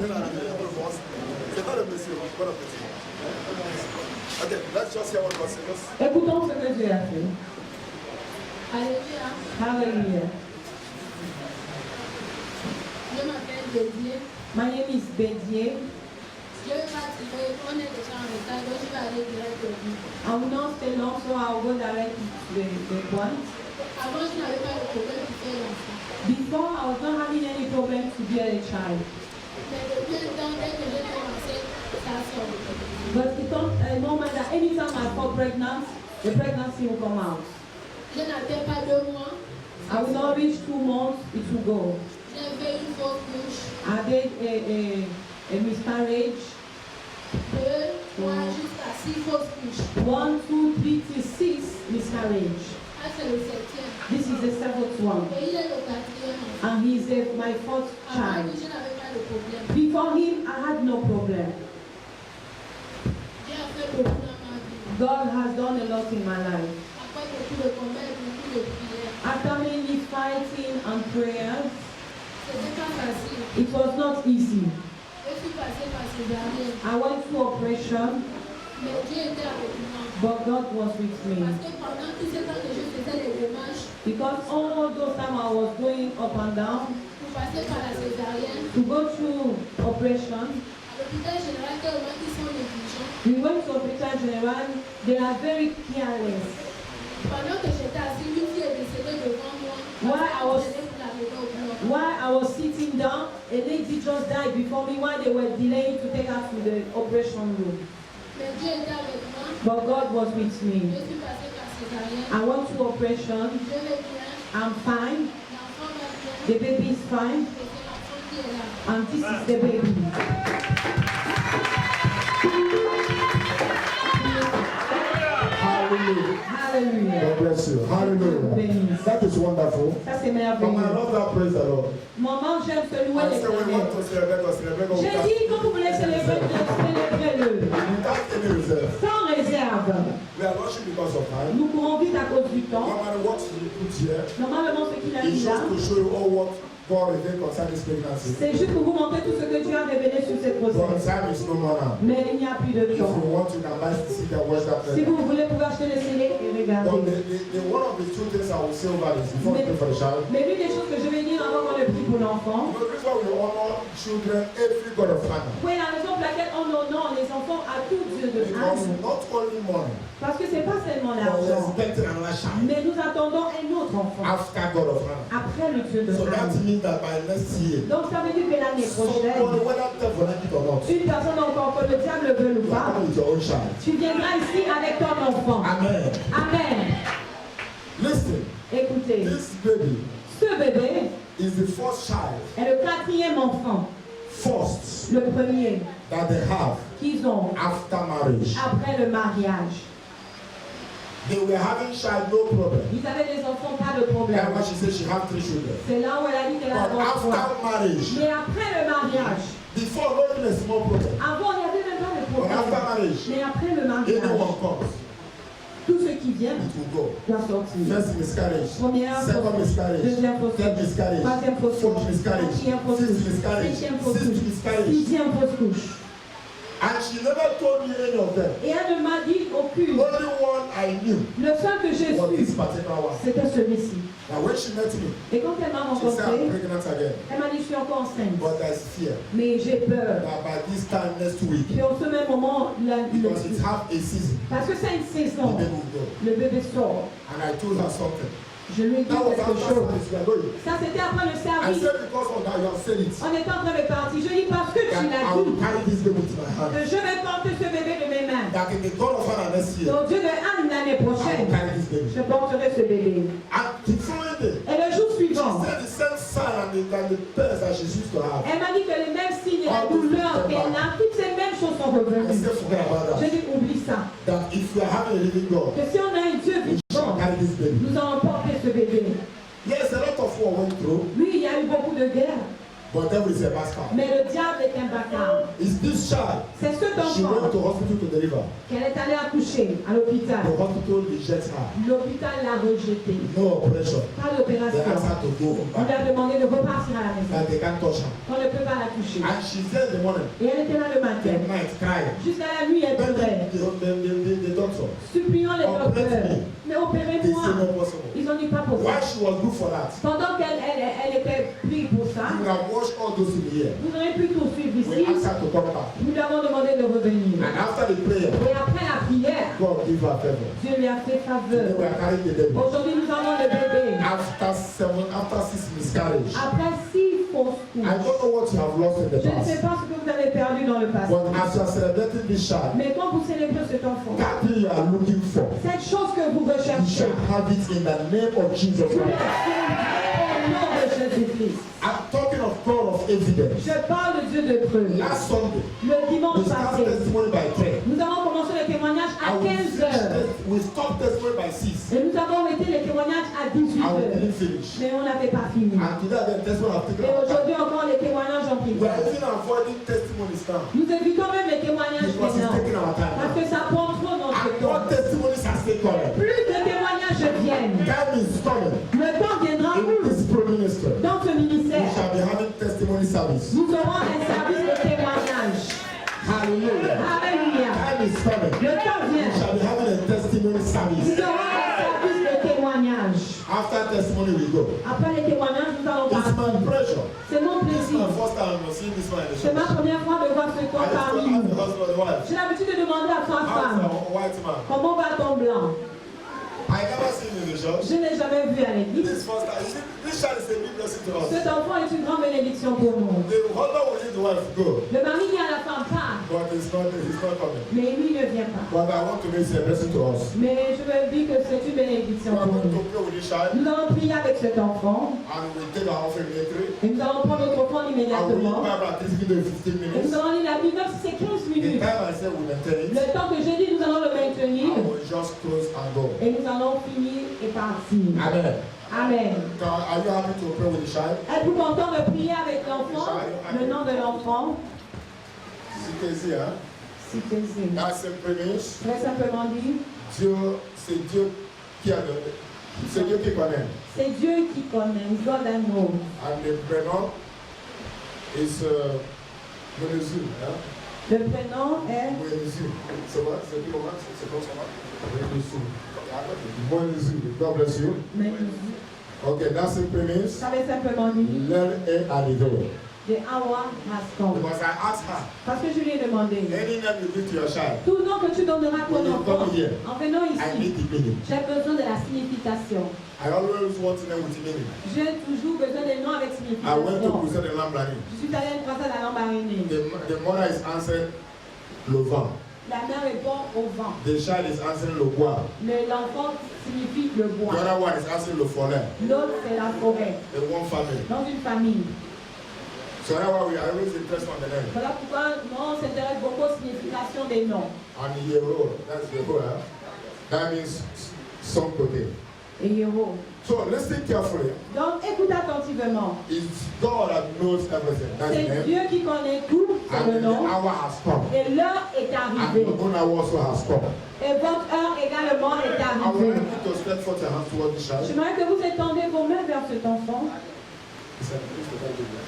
C'est pas le monsieur, pas le petit. Okay, let's just hear what God says. Écoutons ce que Dieu a fait. Alléluia. Hallelujah. Je m'appelle Bédier. My name is Bédier. Je vais partir. On est déjà en retard, donc je vais aller direct au but. I will not stay long, so I will go direct to the point. Avant, je n'avais pas de problème pour faire l'enfant. Before, I was not having any problem to bear a child. Mais depuis le temps, dès que j'ai commencé, ça sort. But it don't, no matter, anytime I fall pregnant, the pregnancy will come out. Je n'avais pas 2 mois. I will not reach 2 months, it will go. J'ai fait une fausse couche. I did a miscarriage. 2, 3, jusqu'à 6 fausses couches. 1, 2, 3 to 6 miscarriage. Ah, c'est le 7e. This is the 7th one. Et il est le 4e. And he's my 4th Avant, child. je n'avais pas de problème. Before him, I had no problem. Dieu a fait beaucoup dans ma vie. God has done a lot in my life. Après beaucoup de combats, beaucoup de prières. After many fighting and prayers, C'était pas facile. it was not easy. Je suis passée par ces derniers. I went through operation, Mais Dieu était avec moi. but God was with me. Parce que pendant tout ce temps que je faisais les démarches Because all those time I was going up and down pour passer par la césarienne, to go through operation, à l'hôpital général, tellement qu'ils sont négligents. we went to Hospital General. They are very careless. Pendant que j'étais assis, une fille est décédée devant moi. Ouais, I was- Pour la lever au bloc. While I was sitting down, a lady just died before me while they were delaying to take her to the operation room. Mais Dieu était avec moi. But God was with Je me. suis passée par césarienne. I went to operation. Je vais bien. I'm fine. L'enfant va bien. The baby is fine. Et c'est l'enfant qui est là. And this is the baby. Hallelujah. Hallelujah. God bless you. Hallelujah. That is wonderful. Ça c'est Come on, I merveilleux. love that. Praise the Lord. Maman, j'aime te louer I said we l'éternel. want to celebrate us, celebrate us. J'ai dit, quand vous voulez célébrer, célébrez-le. Without any reserve. Sans réserve. We are rushing because of time. Nous courons vite à cause du temps. No matter what you put here, Normalement, ce qu'il a it's dit là, just to show you all what God revealed concerning this pregnancy. c'est juste pour vous montrer tout ce que Dieu a révélé sur cette But grossesse. time is no more now. Mais il n'y a plus de If you temps. want, you can buy the CD and watch that Si prayer. vous voulez, vous pouvez acheter le CD et But regarder. one of the two things I will say over this before we pray for the child. Mais l'une des choses que je vais dire avant qu'on le prie pour l'enfant, The reason we honor children, every God of Hannah. oui, la raison pour laquelle on honore les enfants à tout Dieu de Because âme. not only money, Parce que c'est pas seulement but we're l'argent, expecting another child mais nous attendons un autre enfant after God of Hannah. après le Dieu de So that âme. means that by next year, Donc ça veut dire que l'année somebody, prochaine, whether devil like it or not, une personne encore que le diable veut ou you are pas, coming with your own child. tu viendras ici avec ton enfant. Amen. Amen. Listen, Écoutez, this baby ce bébé is the first child, est le 4e enfant, first, le premier that they have qu'ils ont after marriage. après le mariage. They were having child, no problem. Ils avaient des enfants, pas de problème. That's why she said she have 3 children. C'est là où elle a dit qu'elle a But trois fois. after marriage, Mais après le mariage, before not even a small problem, avant il n'y avait même pas de but after problème. marriage, Mais après le mariage, anyone comes, tout ce qui vient it will go. doit sortir. First miscarriage, Première second fausse, miscarriage, deuxième fausse, third miscarriage, troisième fausse, fourth miscarriage, quatrième fausse, fifth miscarriage, cinquième fausse, sixth miscarriage. sixième fausse couche. And she never told me any of them. Et elle ne m'a dit aucune. Only one I knew Le seul que j'ai was this su, particular one. c'était celui-ci. Now when she met me, Et quand elle m'a she said I'm rencontré, pregnant again. elle m'a dit je suis encore enceinte. But there's fear Mais j'ai peur. that by this time next week, Puis en ce même moment, because it's half a season, parce que c'est une the saison, baby will go. le bébé sort. And I told her something. Je lui ai dit That was quelque after chose. service, we are going. Ça, c'était après le I service. said because of that you have said it. On était en train de partir. Je dis parce que tu That l'as I will dit carry this baby to my hand. que je vais porter ce bébé de mes mains. That in the God of Hannah next year, Donc Dieu de Anne l'année I will prochaine, carry this baby. je porterai ce bébé. And the following day, Et le jour she suivant, said the same sign and the pains that she used to have. elle m'a dit que les mêmes signes et la douleur qu'elle a, toutes ces mêmes choses sont I revenues. said forget about Je that. dis oublie ça. That if you are having a living God, Que si on a un Dieu we shall vivant, carry this baby. nous allons porter ce bébé. Yes, a lot of war went through, Oui, il y a eu beaucoup de guerres. But devil is a bastard. Mais le diable est un bâtard. Is this child? C'est cet She enfant went to hospital to deliver. qu'elle est allée accoucher à l'hôpital. The hospital rejects her. L'hôpital l'a rejetée. No operation. Pas They d'opération. asked her to go On lui back. a demandé de repartir à la maison. And they can't touch her. On ne peut pas la toucher. And she said in the morning, Et elle était là le the matin. night crying. Jusqu'à la nuit, elle pleurait. The doctor, Suppliant les docteurs. Mais they opérez-moi. say no possible. Ils n'ont dit pas pour Why ça. she was good for that? Pendant qu'elle était prise pour ça, You would have watched all those in the year. vous aurez pu poursuivre We ici. asked her to come back. Nous lui avons demandé de revenir. And after the prayer, Et après la prière, God give her favor. Dieu lui a fait They faveur. were carrying the baby. Aujourd'hui, nous avons le bébé. After 6 miscarriage. Après 6 fausses I couches. don't know what you have lost in the Je ne sais past. pas ce que vous avez perdu dans le passé. But as you are celebrating this child, Mais quand vous célébrez cet enfant, that thing you are looking for, cette chose que vous you recherchez, shall have it in the name of Jesus vous Christ. l'obtiendrez au nom de Jésus-Christ. I'm talking of God of evidence. Je parle de Dieu de preuve. Last Sunday, Le dimanche we start passé, testimony by 10. nous avons commencé le témoignage à And 15 heures. we stopped testimony by 6. Et nous avons arrêté les témoignages à 18 And we heures. didn't finish. Mais on n'avait pas fini. And today the testimony have taken Et our time. aujourd'hui encore, les témoignages ont pris. We are even avoiding testimonies now. Nous évitons même les témoignages Because it's maintenant. taking our time Parce now. que ça prend trop notre And temps. more testimonies are still coming. Plus de témoignages viennent. Time is coming. Le temps viendra In où, this ministry, dans ce we ministère, shall be having testimony service. nous aurons un service de témoignage. Hallelujah. Alléluia. Time is coming. Le temps We vient. shall be having a testimony Nous service. aurons un service de témoignage. After testimony, we go. Après les témoignages, nous allons It's parler. my pleasure. C'est mon This is plaisir. my first time seeing this one in the C'est ma church. première fois de voir ce I corps used to parmi ask the nous. husband and wife, J'ai l'habitude de demander à trois how's femmes, a white man? comment va ton blanc? I never seen him in the church. Je n'ai jamais vu à l'église. This first time. You see, this child is a big blessing to us. Cet enfant est une grande bénédiction pour nous. The husband will leave the wife go, Le mari dit à la femme, pars, but he's not coming. mais lui ne vient pas. But I want to make it a blessing to us. Mais je veux dire que c'est une We bénédiction are pour going nous. to pray with this child, Nous allons prier avec cet enfant and we take our offering later. et nous allons prendre notre offrande And we read immédiatement. Bible at least give them 15 Et minutes. nous allons lire la Bible, même si c'est 15 The minutes. time I said we maintain it, Le temps que j'ai dit, nous allons le maintenir I will just close and go. et nous allons finir et partir. Amen. Amen. Now, are you happy to pray with the child? Êtes-vous content de prier avec l'enfant? Le nom de l'enfant, C'est hein? c'est That simple means très simplement dit, Dieu, c'est Dieu qui a donné. C'est Dieu qui connaît. c'est Dieu qui connaît, God that knows. And the prénom is Monezu. Hein? Le prénom est Monezu. C'est quoi? C'est qui comment? C'est quoi ça va? Monezu. God bless you. Mélusi. Okay, that simply means Ça veut simplement dire, l'heure est arrivée. the hour has come. Because I asked her, Parce que je lui ai demandé, any name you give to your child, tout nom que tu donneras à ton When you enfant, come here, en venant I ici, need the meaning. j'ai besoin de la signification. I always want to know with the meaning. J'ai toujours besoin des noms avec I went to signification. present the Lambrani. Je suis allée à une croisade à Lambaréné. The mother is answering le vent. La mère répond au vent. The child is answering le bois. L'enfant signifie le The bois. other one is answering le forêt. L'autre, c'est la forêt. The one family. Dans une famille. So that's why we are always interested on the name. Voilà pourquoi on s'intéresse beaucoup aux significations des noms. And the hero, that's the hero. That means son côté. Et héros. So listen carefully. Donc écoute attentivement. It's God that knows everything. That's the C'est name. Dieu qui connaît tout, c'est And le the nom. hour has come. Et l'heure est And arrivée. your own hour also has come. Et votre heure également est I would arrivée. like you to stretch forth your hands towards the child. J'aimerais que vous étendez vos mains vers cet enfant. He said, please don't do that.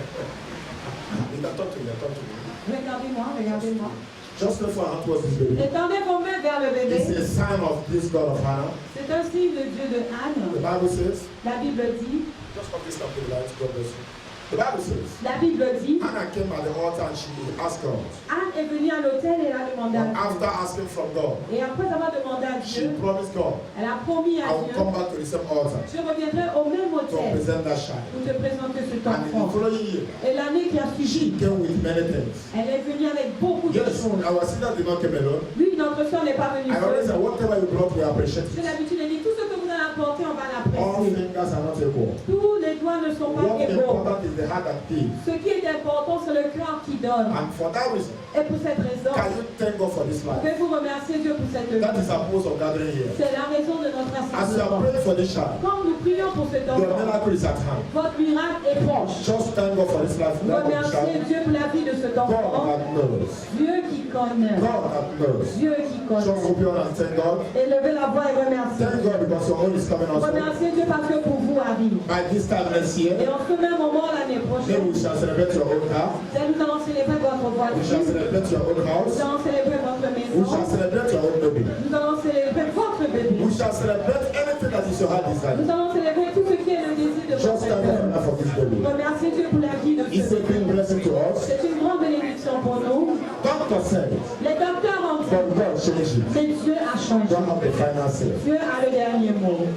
You can talk to me, talk to me. Regardez-moi, regardez-moi. Just stretch forth your hands towards this baby. Étendez vos mains vers le It's bébé. a sign of this God of Hannah. C'est un signe de Dieu de The Anne. Bible says, La Bible dit, just come this up to the light, God bless you. The Bible says, la Bible dit, Hannah came at the altar and she asked God. Anne est venue à l'autel et elle a demandé à But Dieu. after asking from God, Et après avoir demandé à she Dieu, promised God, elle a promis à I will Dieu, come back to the same altar je reviendrai au même to hôtel present that child. pour te présenter cet And in the enfant. following year, Et l'année qui a she suivi, came with many things. elle est venue avec beaucoup de Yes, choses. our sister did not come alone. Oui, notre soeur n'est pas venue I always say, seule. whatever you brought, we appreciate J'ai it. l'habitude de dire, tout ce que vous allez apporter, on va All l'apprécier. fingers are not equal. Tous les doigts ne sont pas What's égaux. important is the heart that gives. Ce qui est important, c'est le cœur qui The donne. And for that reason, Et pour cette raison, can you thank God for this life? pouvez-vous remercier Dieu pour cette That vie? is our purpose of gathering here. C'est la raison de notre As you are rassemblement. praying for this child, Quand nous prions pour cet your enfant, miracle is at hand. votre miracle est proche. Just thank God for this life. Remerciez Dieu pour la vie de cet God enfant. that knows. Dieu qui connaît. God that knows. Dieu qui Just connaît. open your hand and thank God. Élevez la voix et remerciez. Thank God because your own is coming also. Remerciez Dieu parce que pour vous arrive. By this time next Et year, en ce même moment l'année then prochaine, we shall celebrate your own car. nous allons célébrer votre We shall voiture. celebrate your own Nous house. allons célébrer votre We maison. shall celebrate your own baby. Nous allons célébrer votre bébé. We shall celebrate anything that is your heart desire. Nous allons célébrer tout ce qui est le désir de Just votre thank cœur. God for this baby. Remerciez Dieu pour la vie de It's ce a big bébé. blessing to us. C'est une grande bénédiction pour nous. Doctor said, Les docteurs ont dit, but God changed it. mais Dieu a changé. God have the final say. Dieu a le dernier mot.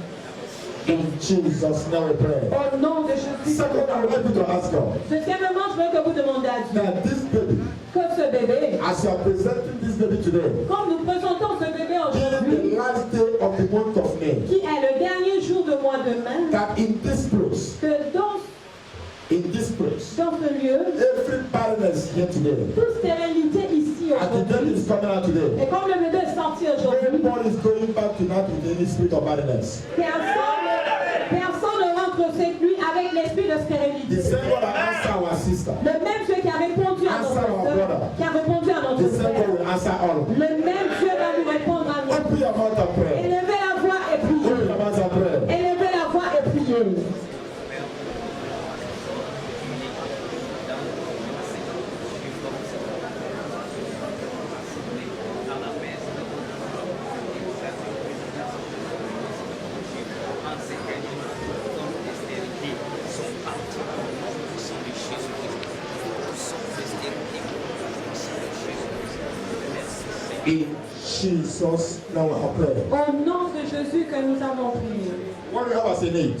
In Jesus' name we pray. Au nom de Jésus. Second, I want you to ask God Deuxièmement, je veux que vous demandiez à Dieu that this baby, que ce bébé, as you are presenting this baby today, comme nous présentons ce bébé being aujourd'hui, the last day of the month of May, qui est le dernier jour de mois de mai, that in this place, que dans in this place, ce lieu, every barrenness here today, toute stérilité ici as the baby aujourd'hui, is coming out today, et comme le bébé est sorti aujourd'hui, everybody is going back tonight with any spirit of barrenness. personne ne rentre cette nuit avec l'esprit de The stérilité. same God that answer our sister, Le même Dieu qui a répondu à notre soeur, qui a répondu à the notre same frère, God will answer all of us. le même Dieu va nous répondre à nous. Open your mouth and pray. Élevez la voix et Open priez. your mouth and pray. Élevez la voix et priez. In Jesus' name we pray. Au nom de Jésus que nous avons prié. What do you have as a need?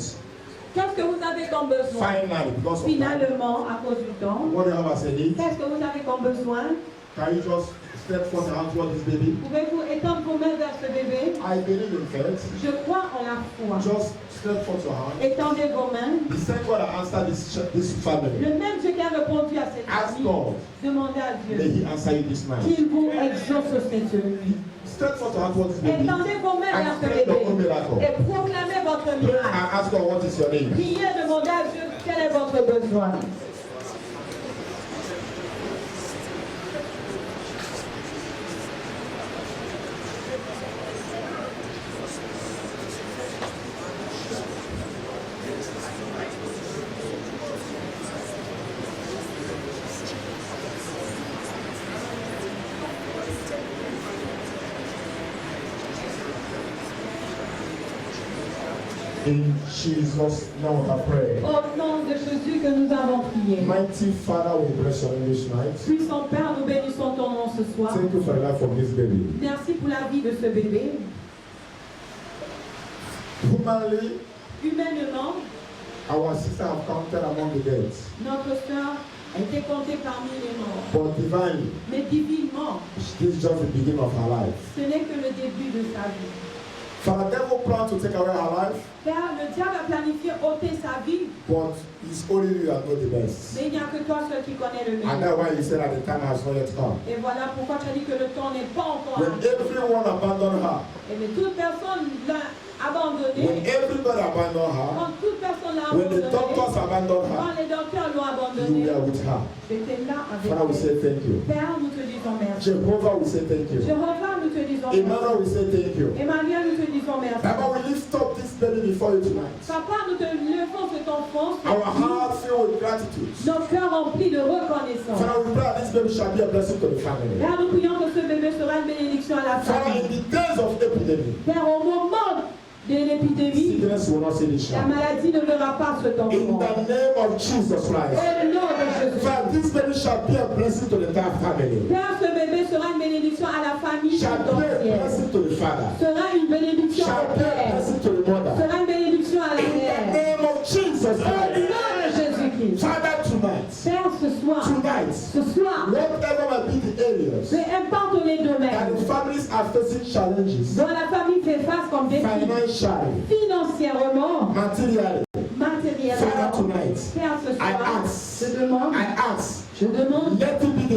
Qu'est-ce que vous avez comme besoin? Finally, because of time. Finalement, à cause du temps, What do you have as a need? qu'est-ce que vous avez comme besoin? Can you just step forth and hand toward this baby? Pouvez-vous étendre vos mains vers ce bébé? I believe in faith. Je crois en la foi. Just step forth your hand. Étendez vos mains. The same God that answered this family. Le même Dieu qui a répondu à cette Ask famille, God, demandez à may Dieu He answer you this night. qu'il vous exauce cette nuit. Step forth your hand toward this baby. Étendez vos mains vers And ce pray your own bébé miracle. et proclamez votre Pray miracle. and ask God what is your name. Priez, demandez à Dieu quel est votre besoin. In Jesus' name I pray. Au nom de Jésus que nous avons prié. Mighty Father, we bless your name this night. Puissant Père, nous bénissons ton nom ce soir. Thank you for the life of this baby. Merci pour la vie de ce bébé. Humanly, Humainement, our sister have counted among the dead. notre sœur a été comptée parmi les morts. But divinely, Mais divinement, this is just the beginning of her life. ce n'est que le début de sa vie. For the devil planned to take away her life, Père, le diable a planifié ôter sa vie, but it's only you that know the best. mais il n'y a que toi seul qui connais le And meilleur. that's why you said that the time has not yet come. Et voilà pourquoi tu as dit que le temps n'est pas encore When arrivé. everyone abandoned her, Et mais toute personne l'a abandonné. when everybody abandoned her, Quand toute personne l'a when the abandonné, doctors abandoned her, quand les docteurs l'ont you abandonné, were with her. j'étais là avec Father, we elle. say thank you. Père, nous te disons merci. Jehovah, we say thank you. Jéhovah, nous te disons merci. Emmanuel, we say thank you. Emmanuel, nous te disons merci. Papa, we lift up this baby before you tonight. Papa, nous te levons cet enfant, Our heart filled with gratitude. nos cœurs remplis de reconnaissance. Father, we pray that this baby shall be a blessing to the family. Père, nous prions que ce bébé sera une bénédiction à la Father, in famille. the days of epidemic, Père, au moment de l'épidémie, sickness will not see the la shine. maladie ne verra pas cet In enfant. the name of Jesus Christ. Au nom de Jésus. Father, this baby shall be a blessing to the entire family. Père, ce bébé sera une bénédiction à la famille Shall tout be a entière. blessing to the father. Sera une bénédiction Shall au be a père. blessing to the mother. Sera une bénédiction à la In the mère. name of Jesus Au nom Christ. de Jésus-Christ. Father, tonight, Père, ce soir, whatever might be the areas peu importe les that domaines the families are facing challenges, dont la famille fait face comme défi, financially, financièrement, materially, matériellement. Father, tonight, Père, ce I soir, ask, je demande, I ask, je demande, let it be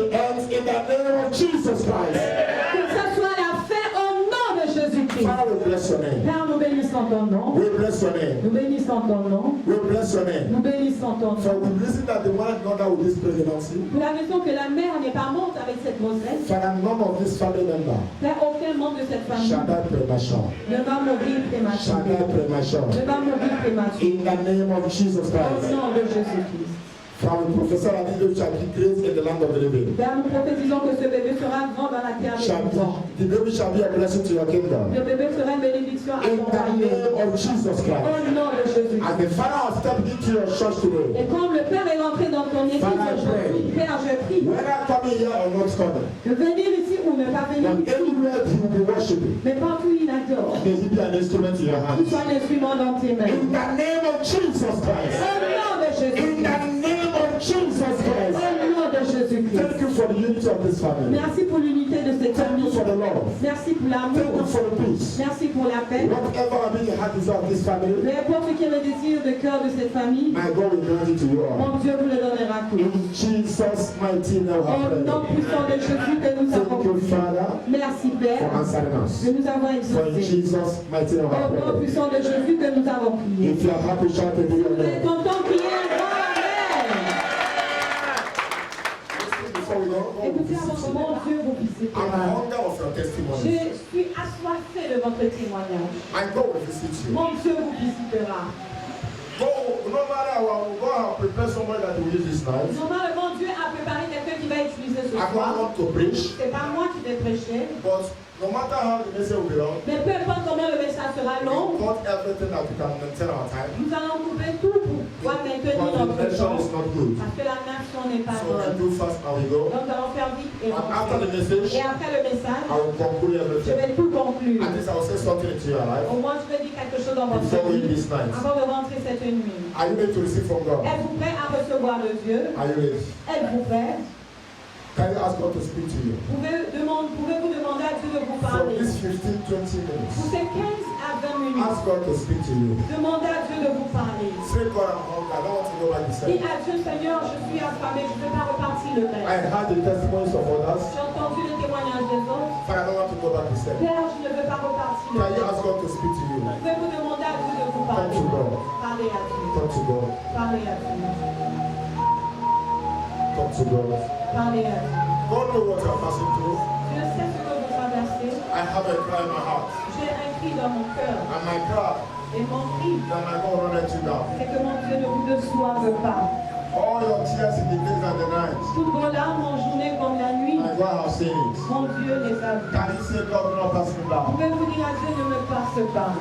Jésus-Christ. Father, we bless your name. Père, nous bénissons ton nom. We bless your name. Nous bénissons ton nom. We bless your name. Nous bénissons ton For nom. we listen that the man not that with this pregnancy. Pour la raison que la mère n'est pas morte avec cette grossesse, Father, none of this family member Père, aucun membre de cette famille shall die premature. ne va mourir Shall prématuré. die premature. Ne va mourir prématuré. In the name of Jesus Au Christ. nom de Jésus-Christ. From Professor Adido shall be great in the land of the living. Père, nous prophétisons que ce bébé sera grand dans la terre des vivants. The baby shall be a blessing to your kingdom. Le bébé sera une bénédiction à In ton the royaume. name of Jesus Au Christ. nom de Jésus. As the Father has stepped into your church today, Et comme le Père est rentré dans ton église aujourd'hui, Père, je prie whether coming here or not coming, de venir ici ou ne pas venir but ici, anywhere he will be worshiping, mais partout il adore. may he be an instrument in your Qu'il hands. soit un instrument dans tes mains. In the name of Jesus Christ. Au nom de Jésus. In the name of Jesus Christ. Au nom de Jésus-Christ. Thank you for the unity of this family. Merci pour l'unité de cette Thank you famille. for the love. Merci pour Thank you l'amour. for the peace. Merci pour la paix. Whatever I mean, the heart desire of this family, Peu importe qui est le désir de cœur de cette famille, my God will grant it to you all. mon Dieu vous le donnera tout. In Jesus' mighty name, I Au nom pray. puissant de Jésus que nous avons Thank you, prié. Father, Merci Père for answering us. de nous avoir For in exaucés. Jesus' mighty name, I Au nom pray. puissant de Jésus que nous avons prié. If you are happy, shout a big Vous êtes amen. content qu'il y ait un grand amen. Before we go, Écoutez, avant que mon Dieu vous visite. I'm hunger of your Je testimony. suis assoiffé de votre témoignage. My God will visit you. Mon Dieu vous visitera. Go, no matter what, God have prepared somebody that will use this night. Normalement, Dieu a préparé quelqu'un qui va utiliser ce I don't soir. want to preach, C'est pas moi qui vais prêcher. but no matter how the message will be long, Mais peu importe combien le message sera we long, got everything that we can maintain our time. nous allons couper tout pour pouvoir maintenir But the notre nation temps. is not good. Parce que la nation n'est pas So we bonne. do fast and we go. Donc nous allons faire vite et And after the rentrer. message, Et après le message, I will conclude je everything. vais tout conclure. At least I will say something into your life Au moins, je vais dire quelque chose dans votre before we vie this night. avant de rentrer cette nuit. Are you ready to receive from God? Êtes-vous prêt à recevoir de Dieu? Are you ready? Êtes-vous prêt? Can you ask God to speak to you? Pouvez-vous demander à Dieu de vous For parler? these 15-20 Pour minutes, ces 15 à 20 minutes, ask God to speak to you. demandez à Dieu de vous parler. Say, God, I'm hungry. I don't want to go back to Dis sleep. à Dieu, Seigneur, je suis affamé, je ne veux pas repartir le I reste. heard the testimonies of others. J'ai entendu les témoignages des autres. But I don't want to go back to sleep. Père, je ne veux pas repartir le Can you ask reste. God to speak to you? Pouvez-vous demander à Dieu de vous Talk parler? to God. Parlez à Dieu. Talk to God. Parlez à Dieu. Talk to God. Parlez à Dieu. God knows what you're passing through. Dieu sait ce que vous traversez. I have a cry in my heart. J'ai un cri dans mon cœur. And my cry Et mon cri, that my God won't let you down. c'est que mon Dieu ne vous déçoive pas. All your tears in the days and the nights. Toutes vos larmes en journée comme la nuit, My God has seen it. mon Dieu les a vues. Can you say, God, do not pass me down? Pouvez-vous dire à Dieu, ne me passe pas.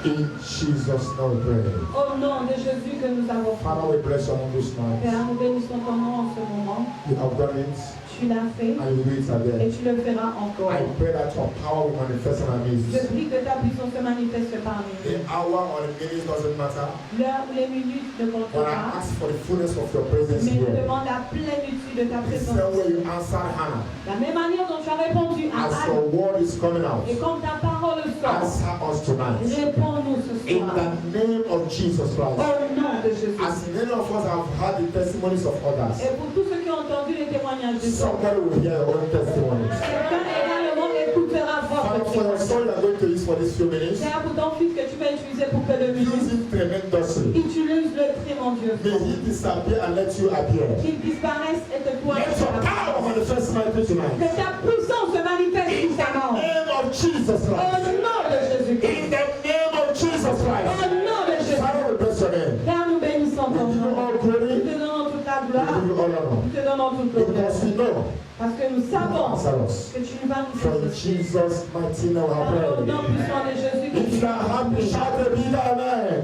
In Jesus' name we pray. Au nom de Jésus que nous avons fait. Father, we bless your name this night. Père, nous bénissons ton nom en ce moment. You have done it Tu l'as fait and you do it et again. tu le feras encore. I pray that your power will manifest in our Je midst. prie que ta puissance se manifeste parmi The nous. hour or the minute doesn't matter. L'heure ou les minutes ne comptent But I pas, ask for the fullness of your presence mais nous here. demandons la plénitude de ta The présence. same way you answered Hannah. La même manière dont tu as répondu à As Anne, your word is coming out, et comme ta parole sort, answer us tonight. réponds-nous ce In soir. the name of Jesus Christ. Au nom de Jésus. As many of us have heard the testimonies of others, Et pour tous ceux qui ont entendu les témoignages de toi, somebody will hear your own testimonies. quelqu'un également écoutera Father, votre for your témoignage. son you are going to use for these few minutes, Seigneur, pour ton fils que tu vas utiliser pour peu de use minutes, him tremendously. utilise-le très mon Dieu. May he disappear and let you appear. Qu'il disparaisse et que toi Let tu your power manifest mightily tonight. que ta puissance se manifeste In puissamment. the name of Jesus Au Christ. nom de Jésus-Christ. In the name of Jesus Au Christ. nom de Jésus. Father, we bless your name. Père, nous bénissons We ton give you nom. all Nous glory. te donnons toute la We gloire. give you all honor. Nous te donnons toute l'honneur. Because we know Parce que nous savons answer us. que tu vas nous From exaucer. Jesus' mighty name I Au pray. nom puissant de Jésus. If you are happy, shout a big amen.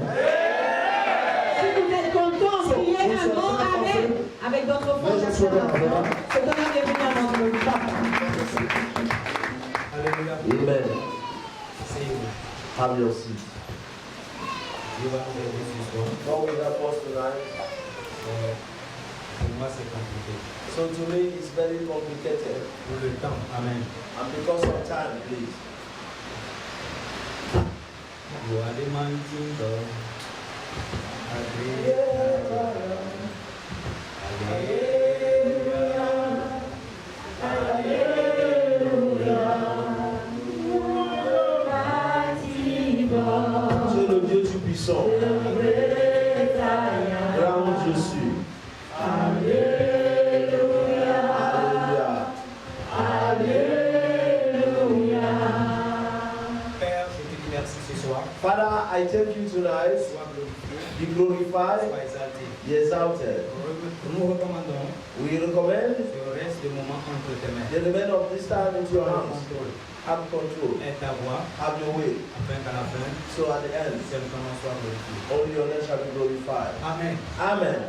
Si vous êtes contents, criez un grand amen avec votre foi. Let's just hold on, brother. C'est ton bienvenue à notre vie. Amen. Have your seat. God will help us tonight. Pour moi, c'est compliqué. So to me, it's very complicated. Pour le temps, amen. And because of time, please. You are the man, glorified, sois exalté. be exalted. Nous recommandons We recommend que reste le moment entre tes mains. the remainder of this time into your hands. Contrôle. Have control. Aide ta voix Have your way. afin qu'à la fin, So at the end, seul ton nom soit glorifié. only your name shall be glorified. Amen. Amen.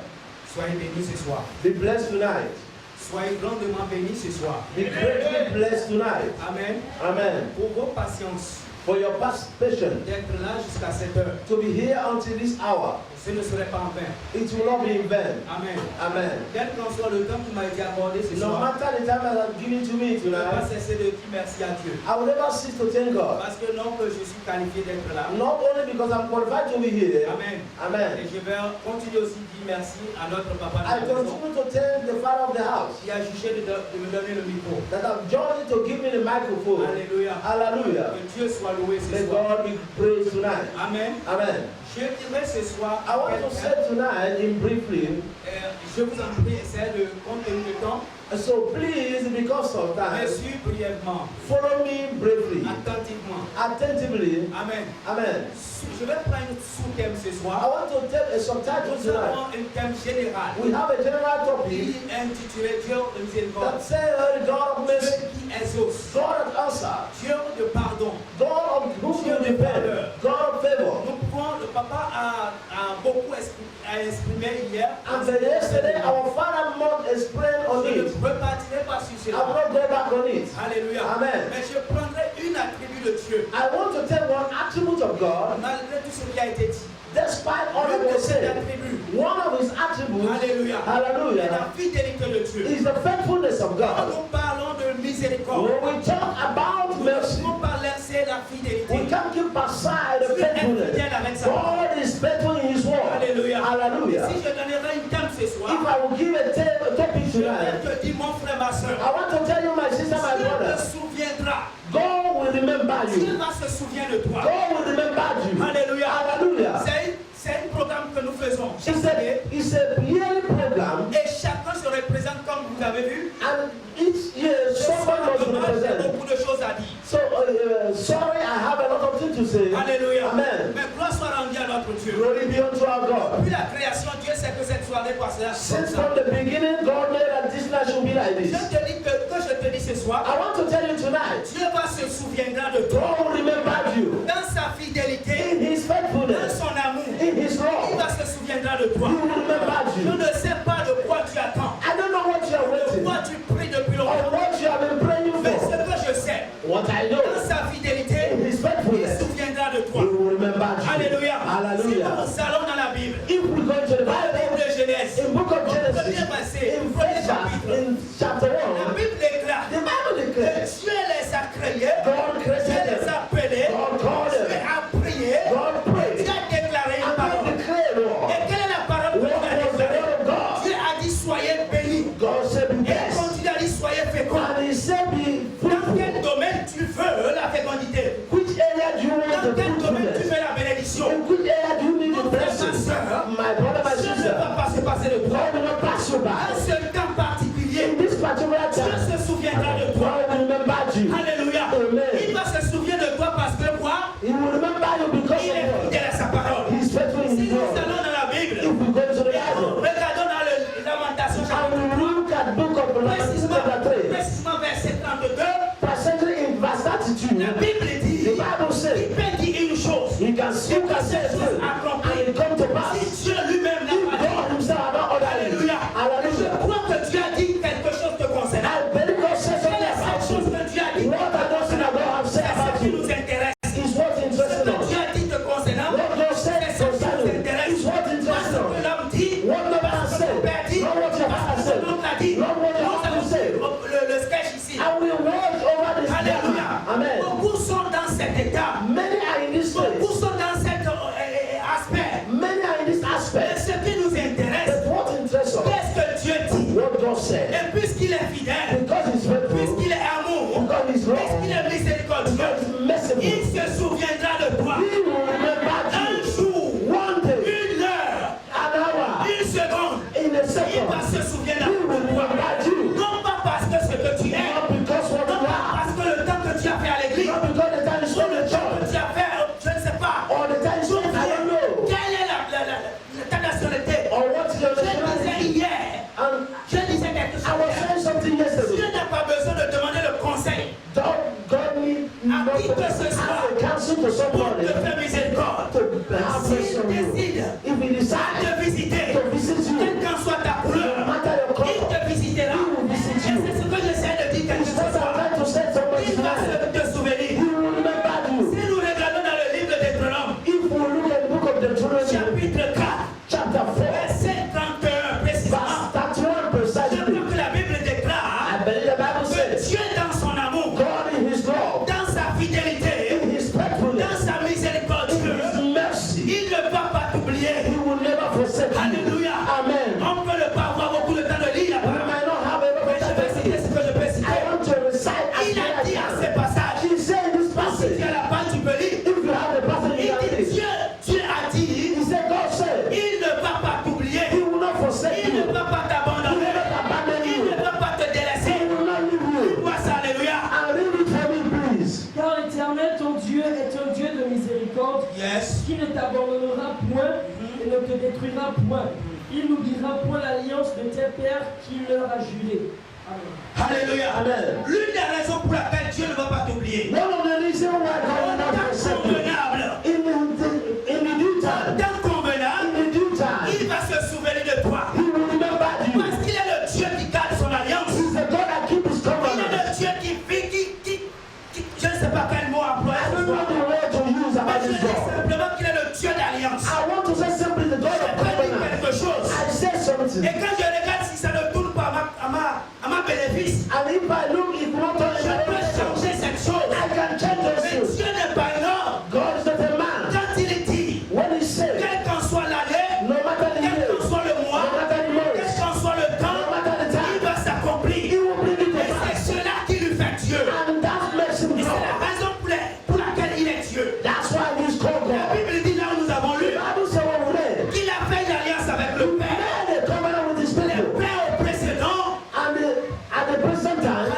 Soyez bénis ce soir. Be blessed tonight. Soyez grandement bénis ce soir. Be greatly blessed tonight. Amen. Amen. Pour vos patiences For your past patience d'être là jusqu'à cette heure, to be here until this hour, ce ne serait pas en vain. it will not be in vain. Amen. Amen. Quel qu'en soit le temps qui m'a été accordé ce No soir, matter the time that has given to me je ne vais pas tonight, cesser de dire merci à Dieu. I will never cease to thank God. Parce que non que je suis qualifié d'être là. Not only because I'm qualified to be here. Amen. Et Amen. je vais continuer aussi de dire merci à notre papa I de la maison continue to thank the father of the house qui a jugé de me donner le micro. that have joined to give me the microphone. Alléluia. Hallelujah. Que Dieu soit loué ce May soir. God be praised tonight. Amen. Amen. Je dirais ce soir, I want to say tonight in briefly, je vous en prie, essayez de compte tenu du temps, so please, because of mais time, suis brièvement, follow me briefly, attentivement. attentively. Amen. Amen. Je vais prendre un sous-thème ce I soir. want to take a subtitle Nous tonight. avons un thème général We have a general topic qui est intitulé Dieu de miséricorde, that says, God of Dieu mercy, qui exauce, God of answer, Dieu de pardon. God of whom you depend, God of favor. Nous pouvons, le papa a beaucoup exprimé hier. And then yesterday, our father Mark explained on Je ne it. repartirai pas sur I cela. will not go back on it. Alléluia. Amen. Mais je prendrai une attribut de Dieu. I want to tell one attribute of God, Malgré tout ce qui a été dit. despite all that L'une de was ces said. attributs, One of his attributes, alléluia, est hallelujah, la fidélité de Dieu. is the faithfulness of Quand God. nous parlons de miséricorde, When we talk about mercy, nous parlons c'est la we fidélité. can't keep aside the Dieu est faithfulness. fidèle avec sa parole. God is faithful in His word. Alléluia. Hallelujah. Si je donnerais une thème ce If soir, I will give a topic je tonight, te dis mon frère, ma soeur, I want to tell you, my sister, my Dieu te brother, souviendra. God will remember Dieu you. va se souvenir de toi. God will remember you. Alléluia. Hallelujah. C'est un programme que nous faisons chaque It's année. a yearly program, Et chacun se représente comme vous avez vu. and each year Ce soir, someone must dommage, j'ai represent. beaucoup de choses à dire. So, sorry, I have a lot of things to say. Alléluia. Amen. Mais gloire soit rendue à notre Dieu. Glory be unto our God. Depuis la création, Dieu sait que cette soirée passera comme Since ça. from the beginning, God made that this night should be like Je this. te dis que je te dis ce soir, I want to tell you tonight, Dieu va se souviendra de toi. God will remember you Dans sa fidélité, in His dans faithfulness, son amour, in His il love. va se souviendra de toi. He will remember Je you. ne sais pas de quoi tu attends, I don't know what you are de waiting, quoi tu pries depuis or longtemps. what you have been praying Mais ce for. que je sais, What I know, dans sa fidélité, in His il faithfulness, se souviendra de He toi. will remember you. Alléluia. Si Hallelujah. nous allons dans la Bible, If we go to the dans la Bible Bible, de Genèse, in book of au premier Genesis, verset, in au premier first chapitre, verse, in chapter la 1, Bible déclare the Bible que declares, Dieu les a créés, God Dieu created les them, a appelés, God called Dieu them, a prié, God prayed, Dieu a déclaré une and God parole. declared, Et Lord, quelle est la parole que what Dieu a was the déclarée? word of God? Dieu a dit soyez bénis. God said, be Et il blessed. continue à dire soyez féconds. And He said, be Dans quel fruitful. domaine tu veux la fécondité? Which area do you want Dans the quel domaine tu fruitfulness? veux la bénédiction? In which area do you need the Mon frère, ma blessing? soeur, My brother, my Dieu ne sister, va pas se passer de toi. God will not pass you Dans by. ce temps particulier, In this particular Dieu time, se souviendra de toi. God will remember you. Alléluia. Amen. Il va se souvenir de toi parce que quoi? He will remember you because Il est of what? fidèle à sa parole. He is faithful in Si His nous word. allons dans la Bible, If we go to the Bible, regardons dans le Lamentation and chapitre we look at book of Lamentation chapter 3, précisément verset 32, presently in verse 32, la Bible dit, the Bible il says, peut dire une chose. He can speak and say it, and it come to pass. Si Dieu lui-même n'a If pas dit, God Himself had not ordered it, Alléluia. Je hallelujah. crois que Dieu a dit quelque chose te concernant. And very God says Quelle something est about cette chose you. que Dieu a dit? What I don't see that God have said C'est ce about qui you nous intéresse. is what Ce interests que us. Dieu a dit te concernant, What God said c'est ce qui nous concerning you intéresse. is what Pas ce interests que us. l'homme dit, What the man pas ce que said, ton père dit, not what your pas father ce que said, l'autre a dit. not what your Nous father allons said. le sketch ici. And we watch over this Alléluia. matter. Amen. Beaucoup sont dans cet état. Many are in this Beaucoup place. sont dans cet aspect. Many are in this Mais aspect. ce qui nous intéresse, But what interests us? qu'est-ce que Dieu dit? What God said. Et puisqu'il est fidèle, Because He's faithful, puisqu'il est amour, because He's puisqu'il love, est miséricordieux, because He's merciful, il se souviendra de toi. He will remember Un you. jour, One day, une heure, an hour, une seconde, in a il second, va se souvenir He will de toi. remember you. Non pas parce que ce que tu es, Not because what non you pas are, parce que le temps que tu as fait à l'église, not because the time is ou from le the temps que church, tu as fait, je ne sais pas. or the time is from I don't know. Quelle est l'état national may have mercy on you. décide If he decides de te visiter, to visit you, quelle qu'en soit ta couleur, no matter your il color, te visitera. he will visit Et you. c'est ce que j'essaie de dire quelque It's what chose. I'm trying to say to someone Il va tonight. te souvenir. He will remember you. Si nous regardons dans le livre des Deutéronomes, If we look at the book of Deuteronomy, chapitre 4, chapter 4, verset 31 précisément, verse 31 je precisely, crois que la Bible déclare I believe the Bible que says, Dieu dans son amour, God in his love, dans sa fidélité, in his dans faithfulness, sa miséricorde, in his mercy, il ne va pas t'oublier. he will never forsake you. Alléluia. Amen. On ne peut pas avoir beaucoup de temps de lire la We parole. might not have a lot Mais of je time vais to citer read. ce que je peux I citer. want to recite as Il a many dit à as ces I can. passages, He said in this si passage, tu as la page, tu peux lire. if you have the passage Il in that dit, place, Dieu a dit, he said, God said, il ne va pas he t'oublier. will not forsake Il you. ne va pas He will t'abandonner. not abandon Il you. ne va pas te He délaisser. will not leave you. Vois ça, alléluia. And read it for me, please. Car l'Éternel, ton Dieu, est un Dieu de miséricorde, Yes. qui ne t'abandonnera point et ne te détruira point. Il n'oubliera point l'alliance de tes pères qu'il leur a juré. Amen. Alléluia. Amen. L'une des raisons pour laquelle Dieu ne va pas t'oublier. One of the reasons why God will not Temps forsake you, convenable. in the due time, Temps convenable. in the due time, Il va se souvenir de toi. he will remember you. Parce qu'il est le Dieu qui garde son alliance. He's the God that keeps his Il est covenant. le Dieu qui je ne sais pas quel mot employer. I don't know the word to use Mais about je this dis God. simplement qu'il est le Dieu d'alliance. I want to say simply the God Je of peux dire covenant. quelque chose. I say something. Et quand je regarde si ça ne tourne pas à ma bénéfice, And if I look, if not only je peux changer cette chose. I can change those Mais things. Dieu n'est pas un homme. God is not a man. Quand il dit, When he said, quelle qu'en soit l'année, no matter the quel year, qu'en soit le mois, no matter the quel months, qu'en soit le no temps, matter the il time, va s'accomplir. he will bring it to Et c'est pass. cela qui lui fait Dieu. And that makes him Et c'est la God. raison pour laquelle il est Dieu. That's why he's called La God. Bible dit là où nous avons lu The Bible says what we read. qu'il a fait une alliance avec le He Père. made a covenant with his Les people. pères au précédent, And at the present time,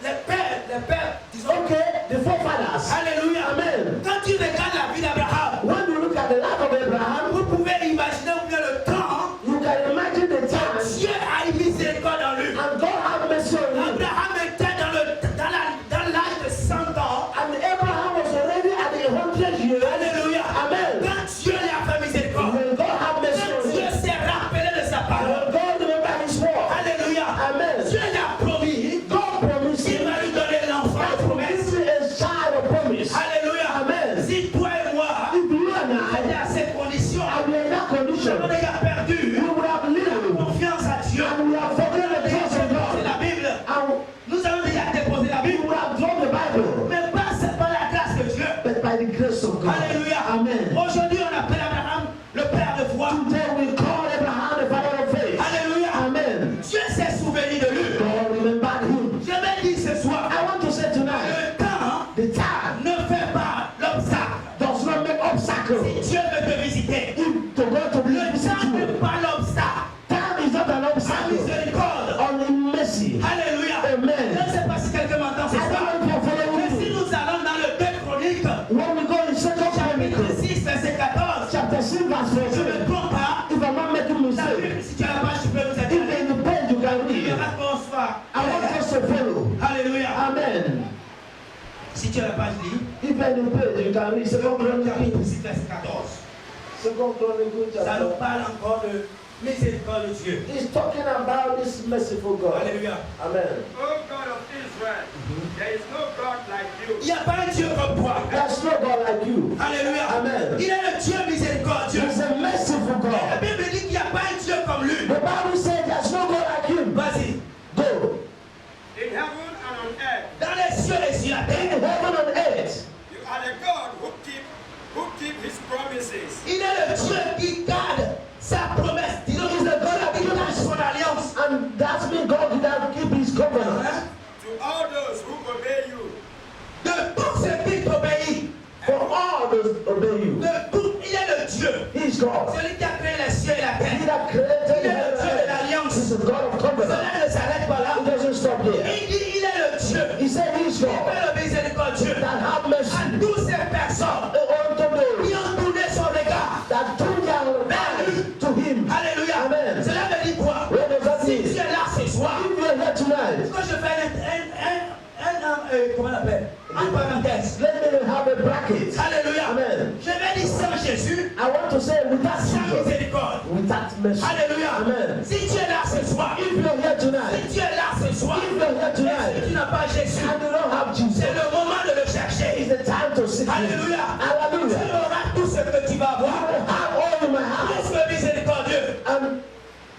les pères, disons, okay, the forefathers. alléluia. Amen. Quand tu regardes la vie d'Abraham, When you look at the life of Abraham, vous pouvez imaginer bien le temps you can imagine the time, Dieu a eu miséricorde en lui. and God have mercy on him. Abraham était dans l'âge de 100 ans. And Abraham was already at 100 years. Alléluia. Amen. Quand Dieu lui a fait miséricorde, When God have mercy quand on Dieu him, s'est rappelé de sa parole, when God remember his word, alléluia. Amen. Dieu lui a promis, God promised il him va lui donner l'enfant de that promesse. this is a child of promise. Alléluia. Amen. Si toi et moi, If you and on est I à cette condition, are in that on condition, a perdu we would have lived confiance à Dieu. and we have forgotten the trust of C'est God. la Bible. And Nous avons déjà déposé la we Bible. would have dropped the Bible. Mais pas c'est pas la grâce de Dieu. But by the grace of God. Alléluia. Amen. Aujourd'hui, on appelle Abraham le père de foi. Today we call Abraham the father of faith. Alléluia. Amen. Dieu s'est souvenu de lui. God remembered him. Je vais dire ce soir, I want to say tonight, le temps the time ne fait pas l'obstacle. does not make obstacle. Si Dieu veut te visiter, If to God to le visit temps n'est you, pas l'obstacle. time is not an Sa obstacle. miséricorde. Only mercy. Alléluia. Amen. Je ne sais pas si quelqu'un m'entend ce I don't soir. know if you're Mais following si me. nous allons dans le 2 Chroniques, When we go in 2 chapitre Chronicles, 6, verset 14, chapter 6, verse je ne 14, me trompe pas. if I'm not making La mistake, Bible, si tu as la page, tu peux nous aider. if in the page you can Il y read, aura qu'on soit. I want us to follow. Alléluia. Amen. Si tu as la page, lis. If in the page you can read 2 Chapitre Chronicles, 6, verset 14. 2 Chronicles Ça nous chapter. parle encore de miséricorde de Dieu. He's talking about this merciful God. Alléluia. Amen. O God of Israel, there is no God like you. Il n'y a pas un Dieu comme toi. There's no God like you. Alléluia. Amen. Il est le Dieu miséricordieux. He's a merciful La God. Bible dit qu'il n'y a pas un Dieu comme lui. The Bible says there's no God like him. Vas-y. Go. In heaven and on earth, Dans les cieux et sur la In terre. heaven and earth. you are the God who keep his promises. Il est le Dieu qui garde sa promesse. Disons, il est le Dieu qui garde son alliance. And that means God that keep his covenant. To all those who obey you, De tous ceux qui t'obéissent. For all those obey you. De tout, il est le Dieu. He is God. Celui qui a créé les cieux et la He terre. that created Il est heaven le Dieu de and earth. l'alliance. He's a God of covenant. Cela ne s'arrête pas là. He doesn't stop there. Il dit, il est le Dieu. He said he is Il God est le miséricordieux. that have À mercy toutes ces personnes unto qui those ont tourné son regard. that turn their back to him. Alléluia. Amen. Cela veut dire quoi? What does that Si mean? tu es là ce soir, If you are here tonight, quand je fais comment on appelle? Une parenthèse. let me have a bracket. Alléluia. Amen. Je vais dire sans Jésus, I to say without sans Jesus, miséricorde. without mercy. Alléluia. Amen. Si tu es là ce soir, If you're here tonight, si tu es là ce soir, if you're here et si tonight, tu n'as pas Jésus, and you don't have Jesus, c'est le moment de le it's chercher. the time to seek Him. Alléluia. Tu Hallelujah. auras tout ce que tu vas avoir. Have all you may have, Plus que miséricordieux, and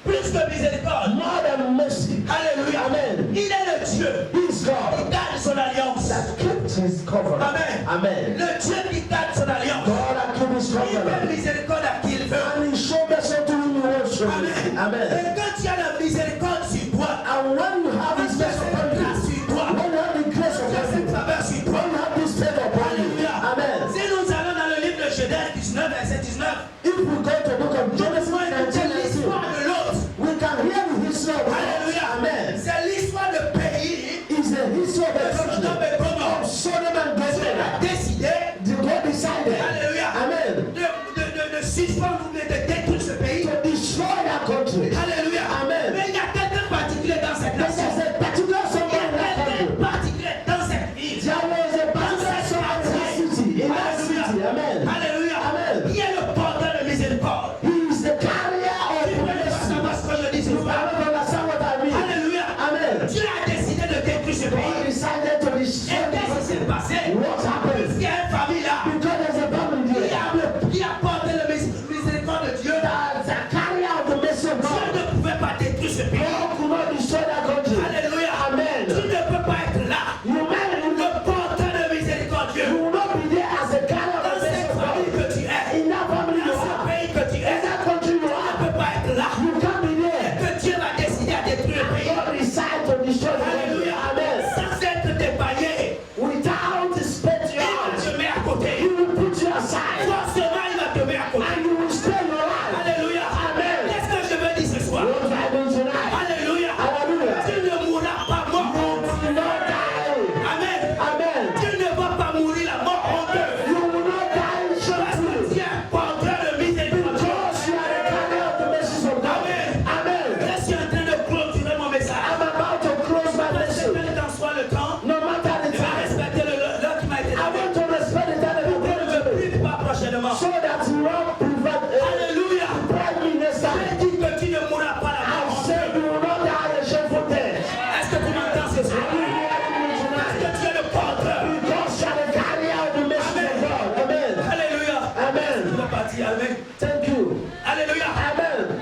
plus que miséricorde. more than mercy. Alléluia. Amen. Il est le Dieu He's qui God garde son alliance. that kept His covenant. Amen. Amen. Le Dieu qui garde son alliance. God that kept His Il fait covenant. miséricorde à qui il veut. And He showed mercy to whom He wants to. Amen. Amen. Et quand tu as la miséricorde sur toi, And when you have quand His tu as mercy cette upon you, grâce sur toi, when you have the grace quand tu as upon cette you, faveur sur toi, when you have this favor upon you, Alléluia. Amen. Si nous allons dans le livre de Genèse 19, verset 19, If we go to the book of nous Genesis pouvons écouter 19, l'histoire de l'autre. we can hear the history of God. Alléluia. Amen. C'est l'histoire de pays It's the history of de the country Sodome et Gomorrhe. of Sodom and Dieu a Gomorrah. décidé, God decided, Alléluia, Amen, de suspendre ou de détruire ce pays. to destroy that country. Alléluia. Amen. Mais il y a quelqu'un particulier dans cette There's nation. a particular Il y someone a in that quelqu'un country. particulier dans cette ville. There was a particular someone in that city. In that city. Amen. Alléluia. Amen. Qui est le porteur de miséricorde. He is the carrier of Tu peux pas mercy. savoir ce que je dis ce You soir. cannot understand what I mean. Alléluia. Amen. Dieu a décidé de détruire ce God pays. decided to Et destroy qu'est-ce qui s'est passé? what happened. Il y a une famille là Because there's a family there. qui a porté le miséricorde de Dieu. That's a carrier of the mercy of Dieu God. ne pouvait pas détruire ce pays. God could not destroy that country. Alléluia. Amen. Tu ne peux pas être là. You may Le porteur de miséricorde Dieu. you will not be there as a carrier of Dans the mercy cette of famille God. que tu es. In that family you Dans ce are. pays que tu In es. that country you Tu ne are. peux pas être là. You can't be there. Que Dieu va décider à détruire le pays. God decided to destroy the country. Alléluia. Amen. Sans être dépaillé. Without spit Il your va eyes. te mettre à côté. He will put you aside. Forcément, il va te mettre à côté. And you will spare your life. Alléluia. Amen. Qu'est-ce que je veux dire ce soir? What do I do tonight? Alléluia. Hallelujah. Tu ne mourras pas mort. You will not die. Amen. Amen. Tu ne vas pas mourir la mort honteuse. You will not die Parce que shamefully. tu es un porteur de miséricorde. Because you are a carrier of the message of God. Amen. Amen. Je suis en train de clôturer mon message. I'm about to close my message. Quel qu'en soit le temps, No matter the je vais time, respecter l'heure qui m'a été I donnée. want to respect the time Pour that ne you've me given me. prive pas prochainement. So that you won't prevent Alléluia. pride me next Je time. dis que tu ne mourras pas la mort I honteuse. said you will not die a shameful death. Est-ce que tu m'entends ce soir? Are you hearing me Est-ce tonight? que tu es le porteur? Because you are the carrier of the message of God. Amen. Alléluia. Amen. Tu vas partir. Amen. Thank you. Alléluia. Amen.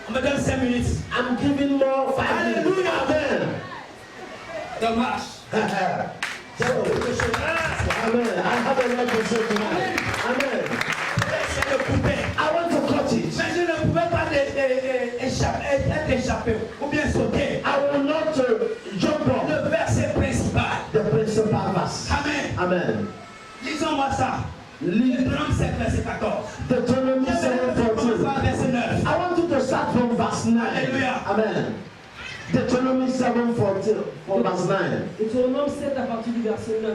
On me donne 5 minutes. I'm giving more 5 minutes. Hallelujah. Amen. Dommage. Amen. I have a lot to say tonight. Amen. J'essaie de couper. I want to cut it. Mais je ne pouvais pas être échappé ou bien sauter. I will not jump on Le verset principal. the principal verse. Amen. Amen. Lisons-moi ça. Deutéronome 7, verset 14. Deuteronomy Je vais 7:14. commencer par verset 9. I want you to start from verse 9. Alléluia. Amen. Deuteronomy 7:14 from verse 9. Deutéronome 7 à partir du verset 9.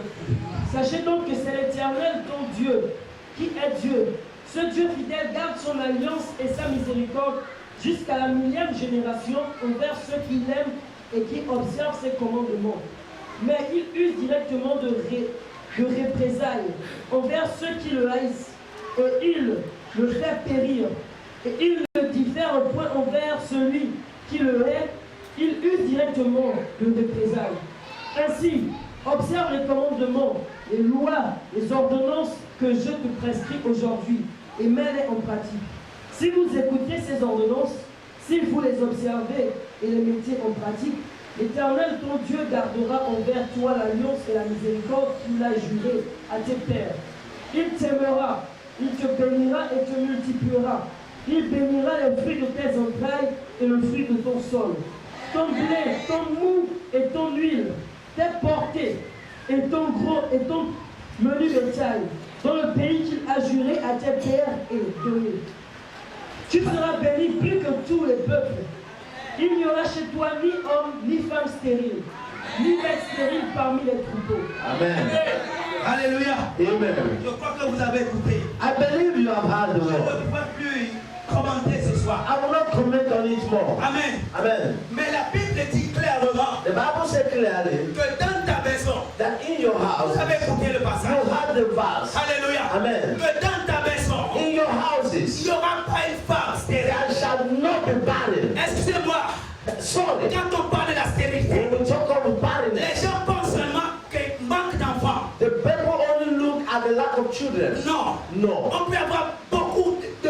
Sachez donc que c'est l'Éternel ton Dieu, qui est Dieu. Ce Dieu fidèle garde son alliance et sa miséricorde jusqu'à la 1000e génération envers ceux qui l'aiment et qui observent ses commandements. Mais il use directement de représailles envers ceux qui le haïssent, et il le fait périr. Et il ne diffère point envers celui qui le hait, il use directement de représailles. Ainsi, observe les commandements, les lois, les ordonnances que je te prescris aujourd'hui et mets-les en pratique. Si vous écoutez ces ordonnances, si vous les observez et les mettez en pratique, l'Éternel ton Dieu gardera envers toi l'alliance et la miséricorde qu'il a jurée à tes pères. Il t'aimera, il te bénira et te multipliera. Il bénira les fruits de tes entrailles et le fruit de ton sol. Ton blé, ton mou et ton huile, tes portées et ton gros et ton menu bétail, dans le pays qu'il a juré à tes pères et donné. Tu seras béni plus que tous les peuples. Il n'y aura chez toi ni homme, ni femme stérile, ni bête stérile parmi les troupeaux. Amen. Alléluia. Amen. Je crois que vous avez écouté. I believe you have heard the Je word. ne peux plus commenter ce soir. I will not comment on it more. Amen. Amen. Mais la Bible dit clairement The Bible says clearly que dans ta maison, that in your house, vous avez écouté le you passage. have the verse. Alléluia. Amen. Que dans ta maison, In your houses, Il n'y aura pas une femme stérile. There shall not be barren. Excusez-moi. Sorry. Quand on parle de la stérilité, When we talk about barrenness, les gens pensent seulement qu'il manque d'enfants. the people only look at the lack of children. Non. No. On peut avoir beaucoup de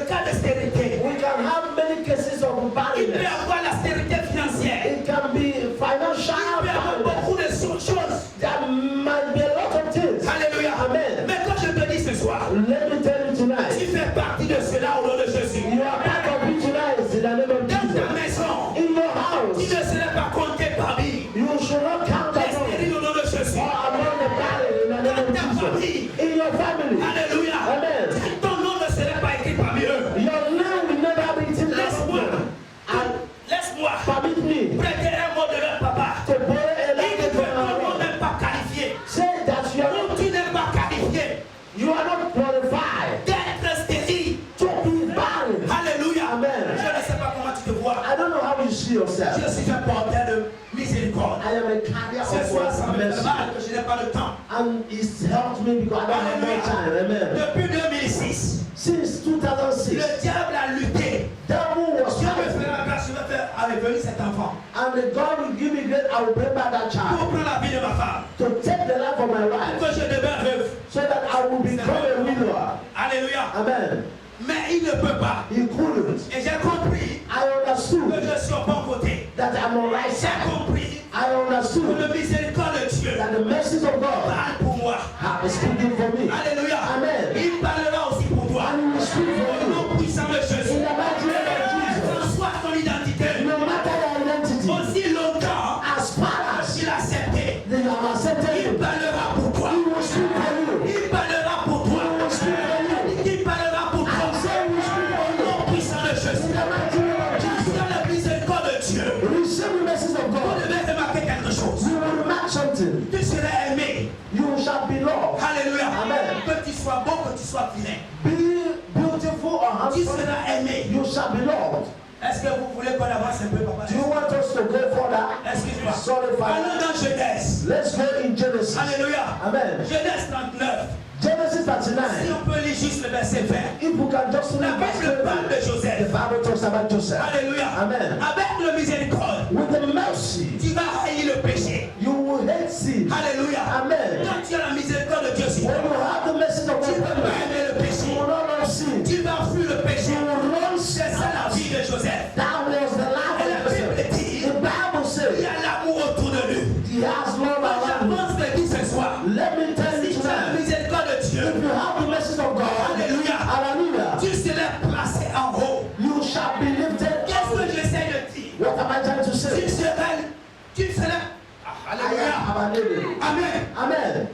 cas de stérilité. We can have many cases of Il peut y barrenness. avoir la stérilité financière. It can be financial Il peut y avoir barrenness. beaucoup de choses. There might be a lot of things. Alléluia. Amen. Mais quand je te dis ce soir, Let me tell you tu tonight, fais partie de cela au nom de Jésus. you are part of it tonight in the name of Dans ta Jesus. maison, In your tu house, ne seras pas compté parmi you should not count les alone stériles au nom de Jésus. or among the barren in the name of Dans ta famille. Jesus. In your family, Alléluia. Amen. Ton nom ne serait pas écrit parmi eux. Your name will never be written Laisse-moi. down. And Laisse-moi permit me prêter un mot de leur papa. to borrow a Il ne language peut from ton our nom Lord. n'est pas qualifié. Say that Ou tu n'es pas qualifié you are not qualified d'être stérile. to be barren. Alléluia. Amen. Je ne sais pas comment tu te vois. I don't know how you see yourself. Je suis un porteur de miséricorde. I am a carrier Ce of soir, ça God's me fait mercy. mal que je n'ai pas le temps. And it's helped me because I don't have more time. Amen. Depuis 2006, Since 2006, le diable a lutté. devil was Dieu me fighting. fera grâce, je vais faire revenir cet enfant. And the God will give me grace, I will bring back that Pour child. prendre la vie de ma femme. To take the life of my wife. Que je devienne veuve. So that I will become a widower. Alléluia. Amen. Mais il ne peut pas. He couldn't. Et j'ai compris I que understood je suis au bon côté. that I'm on right J'ai side. compris I que understood le miséricorde de Dieu that the mercies of God parle pour moi. have been speaking for me. Alléluia. Amen. Il parlera aussi pour toi. And he will speak Au for you. nom puissant de Jésus. In the mighty name of Quelle Jesus. soit ton identité, No matter your identity, aussi longtemps as far as qu'il a accepté, they have accepted il you, parlera pour toi. he will speak for you. Il parlera pour toi. He will speak for you. Il parlera pour I toi. say he will speak for Au you. nom puissant de In Jésus. the mighty name of Jesus. Dans la miséricorde de Dieu, Receive the message of vous God. devez remarquer quelque chose. You will remark something. Tu seras aimé. You shall be loved. Alléluia. Amen. Que tu sois beau, que tu sois vilain. Be beautiful or Tu handsome. seras aimé. You shall be loved. Est-ce que vous voulez qu'on avance un peu, papa? Do you want us to go further? Excuse-moi. Sorry, Allons Father. dans Genèse. Let's go in Genesis. Alléluia. Amen. Genèse 39. Genesis Si 39. on peut lire juste le verset 20. If we can just La read verse Bible parle 20. de The Joseph. Bible talks about Joseph. Alléluia. Amen. Avec le miséricorde, With the mercy, tu vas haïr le péché. you will hate sin. Alléluia. Amen. Quand tu as la miséricorde de Dieu sur When you toi, have the message of tu ne peux pas God, aimer le you péché. will not love sin. Tu vas fuir le péché. You will run C'est ça la vie de Joseph. That was the life Et la of Bible Joseph. dit, The Bible il says y a l'amour autour de lui. he has love Moi, around him. j'avance de vie ce soir. Let me tell you Si tu as la tonight, miséricorde de Dieu, if you have the message of God, Alléluia. hallelujah, tu seras placé en haut. you shall be lifted Qu'est-ce que up. j'essaie de dire? What am I trying to Tu say? seras. Ah, Alléluia. Hallelujah. Amen. Amen.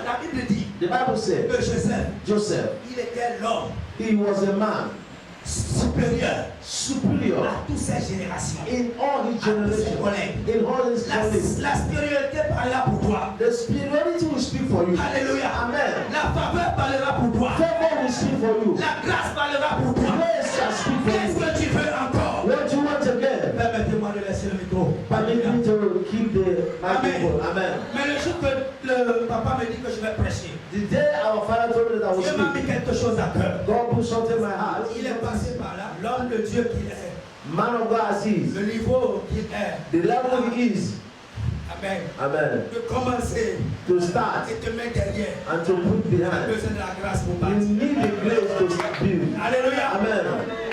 La Bible dit The Bible says que Joseph, il était l'homme he was a man supérieur superior à toutes ces générations. in all his generations, in all his colleagues. La spiritualité parlera pour toi. The spirituality will speak for you. Alléluia. Amen. La faveur parlera pour toi. Favor will speak for you. La grâce parlera pour toi. Grace shall speak for Qu'est-ce you. que tu veux encore? What you want again? Permettez-moi de laisser le micro. Permit me to keep the microphone. Amen. Mais le jour que le papa me dit que je vais prêcher, The day our father told me that I would Dieu m'a mis speak, quelque chose à cœur. God put something in my heart. Il est passé par là, l'homme de Dieu qu'il est, Man of God as he is, le niveau qu'il est. the level he is. Amen. Amen. De commencer To start et te mettre derrière. and to put Tu as behind. besoin de la grâce pour You partir. need the grace to build. Alléluia. Amen.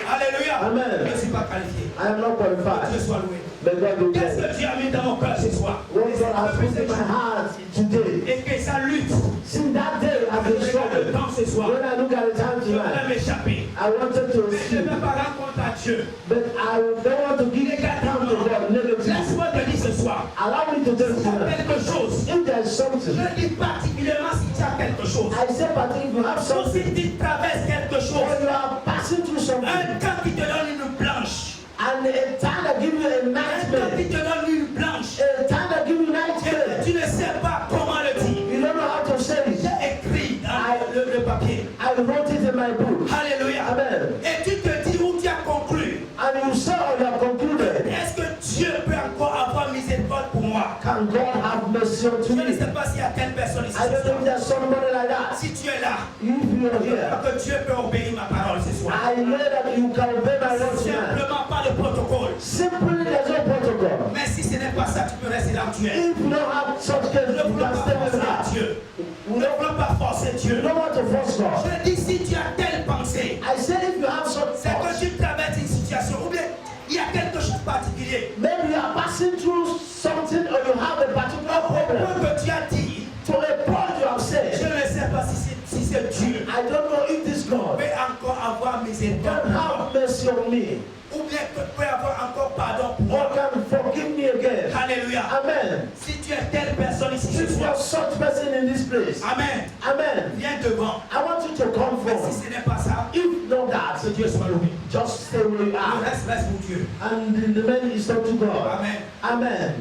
Alléluia. Amen. Je ne suis pas qualifié. I am not Dieu qualified. soit loué. May God be Qu'est-ce blessed. que Dieu a mis dans mon cœur ce soir? What God has put in my heart today. Et que ça lutte. Since that day, I've been Regarde le struggling. temps ce soir. When I look at the time Je voulais tonight, m'échapper. I wanted to Mais je ne escape, vais pas rendre compte à Dieu. but I don't want to give account to God negatively. Laisse-moi te dire ce soir. Allow me to tell you Il y a tonight, quelque chose. if there is something, Je dis particulièrement si tu as quelque chose. I say, but if you have Sauf si something, tu traverses quelque chose. or you are passing through something, Un temps qui te donne une blanche. and a time that give you a Un temps qui nightmare, te donne une blanche. a time that give you Et nightmare, tu ne sais pas comment le dire. you don't know how to say it. J'ai écrit dans le papier. I wrote it in my book. Alléluia. Amen. Et tu te dis où tu as conclu. And you say, or you have concluded, Est-ce que Dieu peut encore avoir miséricorde pour moi? can God have mercy mercy unto Je ne me. sais pas s'il y a telle personne ici. I don't know if there's somebody like that. Si tu es là, If you're here, que Dieu peut obéir ma parole ce soir. I know that you can obey my word tonight. Simplement pas le protocole. Simply, there's no protocol. Mais si ce n'est pas ça, tu peux rester là où tu es. If you don't have such case, Ne you peux can pas stay with forcer that. Dieu. Ne peux pas forcer Dieu. You don't want to force God. Je dis si tu as telle pensée, I said if you have such c'est que thoughts, tu traverses une situation ou bien il y a quelque chose de particulier. maybe you are passing through something or you have a particular problem. Que tu as dit, To a point you have je said, ne sais pas si c'est Dieu. I don't know if this God Peut encore avoir miséricorde. can have mercy on me Ou bien que peut avoir encore pardon pour or moi. can forgive me again. Alléluia. Amen. Si tu es telle personne ici ce If you soir, are such person in this place, Amen. Amen. Viens devant. I want you to come Mais forward. si ce n'est pas ça, If not that, que Dieu soit loué. just stay where you Le are. reste pour Dieu. And the man is up to God. Amen. Amen.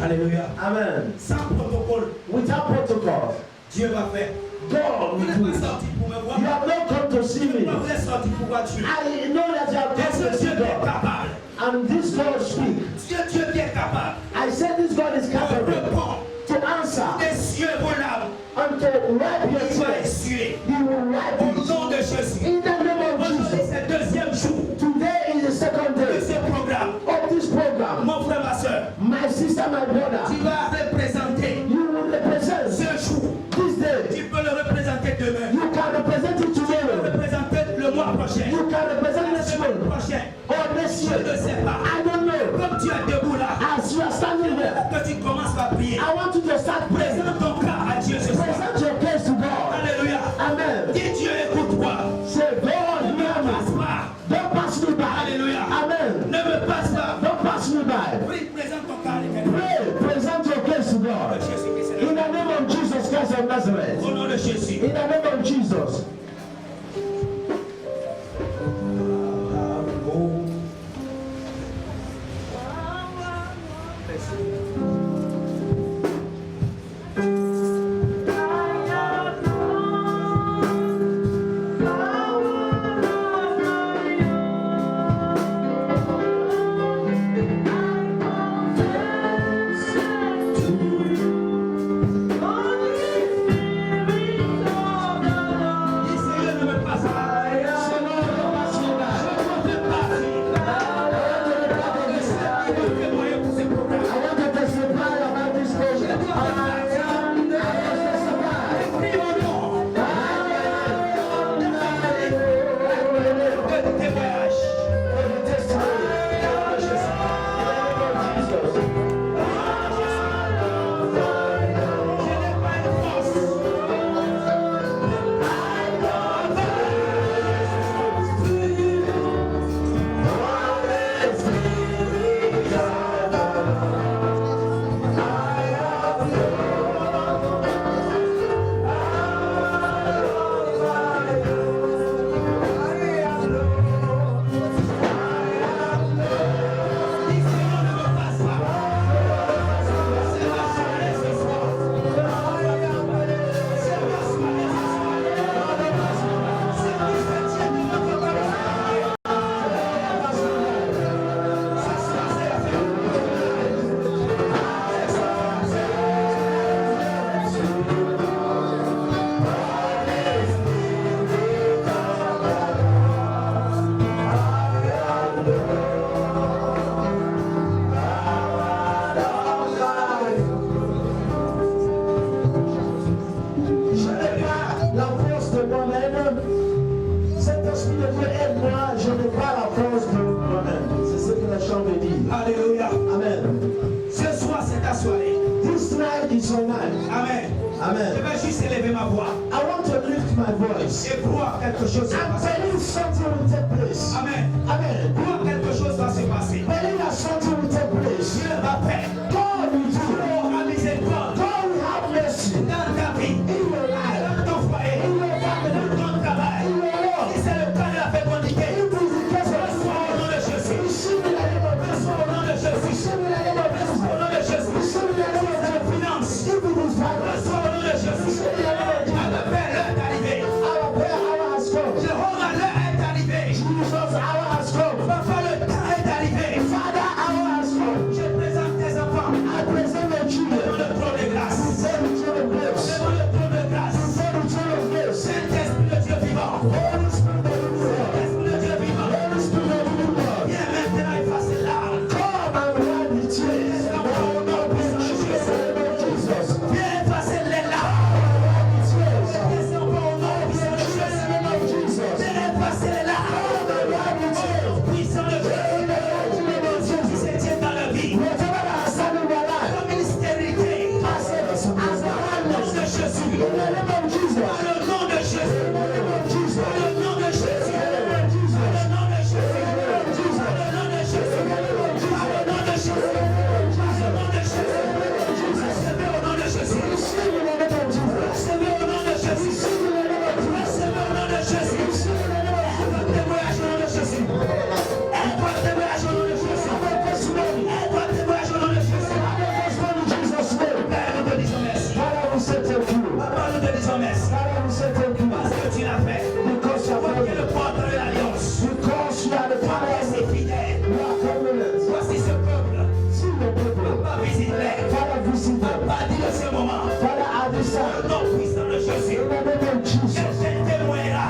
Alléluia. Amen. Sans protocole, Without protocol, Dieu va faire. God Vous will n'êtes do pas it. sorti pour me voir. You have not come to see me. Vous êtes sorti pour voir Dieu. I know that you have Et come ce to Dieu see qui est God. capable. And this God speak. Dieu qui est capable. I said this God is De capable répondre to answer des cieux vos larmes. and to wipe your Il va tears. essuyer. He will wipe Au it. nom de Jésus. In the name of Aujourd'hui, Jesus. c'est le deuxième jour Today is the second de day ce programme. of this program. Mon frère, ma soeur, My sister, my brother, tu vas représenter you will represent ce jour. this day. Tu peux le représenter demain. You can represent it Tu peux le tomorrow. représenter le mois prochain. You can represent La next semaine month prochaine. or next Je ne year. sais pas. I don't know. Comme tu es debout là, As you are standing there, que tu commences à prier. I want you to start praying. Présente ton cas à Dieu ce soir. Present your case to God. Alléluia. Amen. Dis Dieu, écoute-moi. Say, God, Ne me hear passe me. pas. Don't pass me by. Alléluia. Amen. Ne me passe pas. Don't pass me by. Prie, présente ton cas à l'éternel. Pray. Present your case to God. Jésus-Christ. In the name of Jesus Christ of Nazareth. Au nom de Jésus. In the name of Jesus. Dis Seigneur, ne me passe pas. Seigneur, don't pass me by. Témoigner pour ce programme. I want to testify about this program. I must testify. Prie au nom de témoignage. Je n'ai pas une force. Dis Seigneur, ne me passe pas. C'est ma soirée ce soir. C'est ma soirée ce soir. C'est le 17e de notre mariage. Ce soir, c'est la fête. Je n'ai pas la force de moi-même. Cet esprit de Dieu aide-moi. Je n'ai pas la force de moi-même. C'est ce que la chambre dit. Alléluia. Amen. Ce soir, c'est ta soirée. This night is your night. Amen. Je Amen. vais juste élever ma voix I want to lift my voice et croire quelque chose va se and passer. believe something will take place. Amen. Amen. Croire quelque chose va se passer. Believe that something will take place. Dieu va faire. God will do. Dieu aura miséricorde God will have mercy dans ta vie, in your life, dans ton foyer, in your family, dans ton travail. in your work. Si c'est le cas de la fécondité, If it is the case of reçois au nom de Jésus. receive in the name of Jesus. Reçois au nom de Jésus. Receive in the name of Jesus. Au nom de Jésus. Receive in the name of C'est Jesus. la finance. If it is finance, Reçois au nom de Jésus. receive in the name of Jesus. À la paix, l'heure est arrivée. Our prayer hour has come. Jéhovah, l'heure est arrivée. Jesus' hour has come. Papa, le Holy Spirit of the living God. Esprit de Dieu vivant. Holy Spirit of the living God. Viens maintenant effacer l'âme. Come and wipe the tears. And I will not be Jesus. In the name of Jesus. Viens effacer les larmes. Laissez encore au nom puissant de Jésus. In the name of Jesus. Viens effacer les larmes. Au nom puissant de Jésus. Qui se tient dans la vie. Whatever that has done in my life. Comme une stérilité. As a Au nom de Jésus. in the name of Jesus. Par le nom de Jésus. In the name of Jesus. Par le nom de Jésus. Par le nom de Jésus. Par le nom de Jésus. Par le nom de Jésus. Par le nom de Jésus. Par le nom de Jésus. Recevez au nom de Jésus. Receive in the name of Jesus. Recevez au nom de Jésus. Receive in the name of Jesus. Recevez au nom de Jésus. Receive in the name of Jesus. Aide-toi témoignage au nom de Jésus. Aide-toi témoignage au nom de Jésus. Aide-toi témoignage au nom de Jésus. In Jesus' name. Père, nous te disons merci. Father, we say thank you. Papa, nous te disons merci. Father, we say thank you. Parce que tu l'as fait. Because you Toi are qui es le porteur de l'alliance. Because you are the Toi power. qui es fidèle. You are covenant. Voici ce peuple. See the people. Papa, visite-les. Father, visit them. Papa, dis de ce moment. Father, at this Au time. nom puissant de Jésus. In the name of Jesus. Quelqu'un témoignera.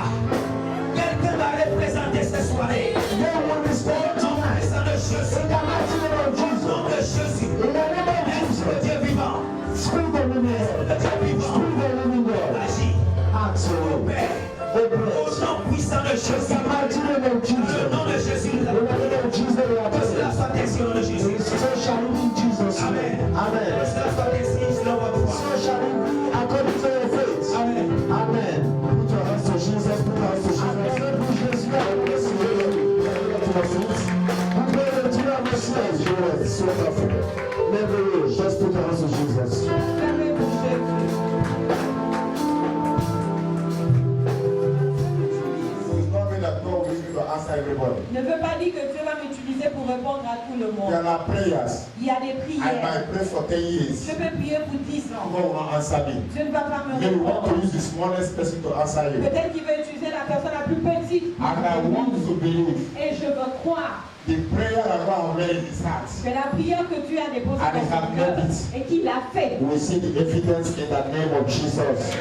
Quelqu'un va représenter cette soirée. Then when we Au stand nom tonight. puissant de Jésus. In the mighty name of Au nom de Jesus. Jésus. In the name of Esprit de Jesus. Dieu vivant. Spirit of the living Esprit God. de Dieu vivant. Spirit of the living God. Agis. Act so. Père. Oh, Au bless. nom puissant de In Jésus. the mighty name of Au Jesus. nom de Jésus, nous In the avons name of Jesus, we are que cela blessed. soit ainsi au nom de Jésus. So shall it be in Jesus' name. Amen. Que Amen. cela soit ainsi selon votre foi. So shall it be according to your faith. Amen. Amen. Put your hands to Jesus. Put your hands to Jesus. Jesus, God bless you. To your feet. We pray that you have mercy on you. It's wonderful. Never will. Just put your hands to Jesus. So it's not mean that God will use you to answer everybody. Ne veut pas dire que Dieu va m'utiliser pour répondre à tout le monde. There are prayers. Il y a des I prières. might pray for 10 years. Je peux prier pour 10 ans. God will not answer me. Dieu ne va pas me Maybe you want répondre. to use the smallest person to answer you. Peut-être qu'il veut utiliser la personne la plus petite. And I want you to believe Et je veux croire the prayer that God already in his heart. que la prière que Dieu a déposée And dans he has son cœur made it. et qu'il l'a fait. We see the evidence in the name of Jesus.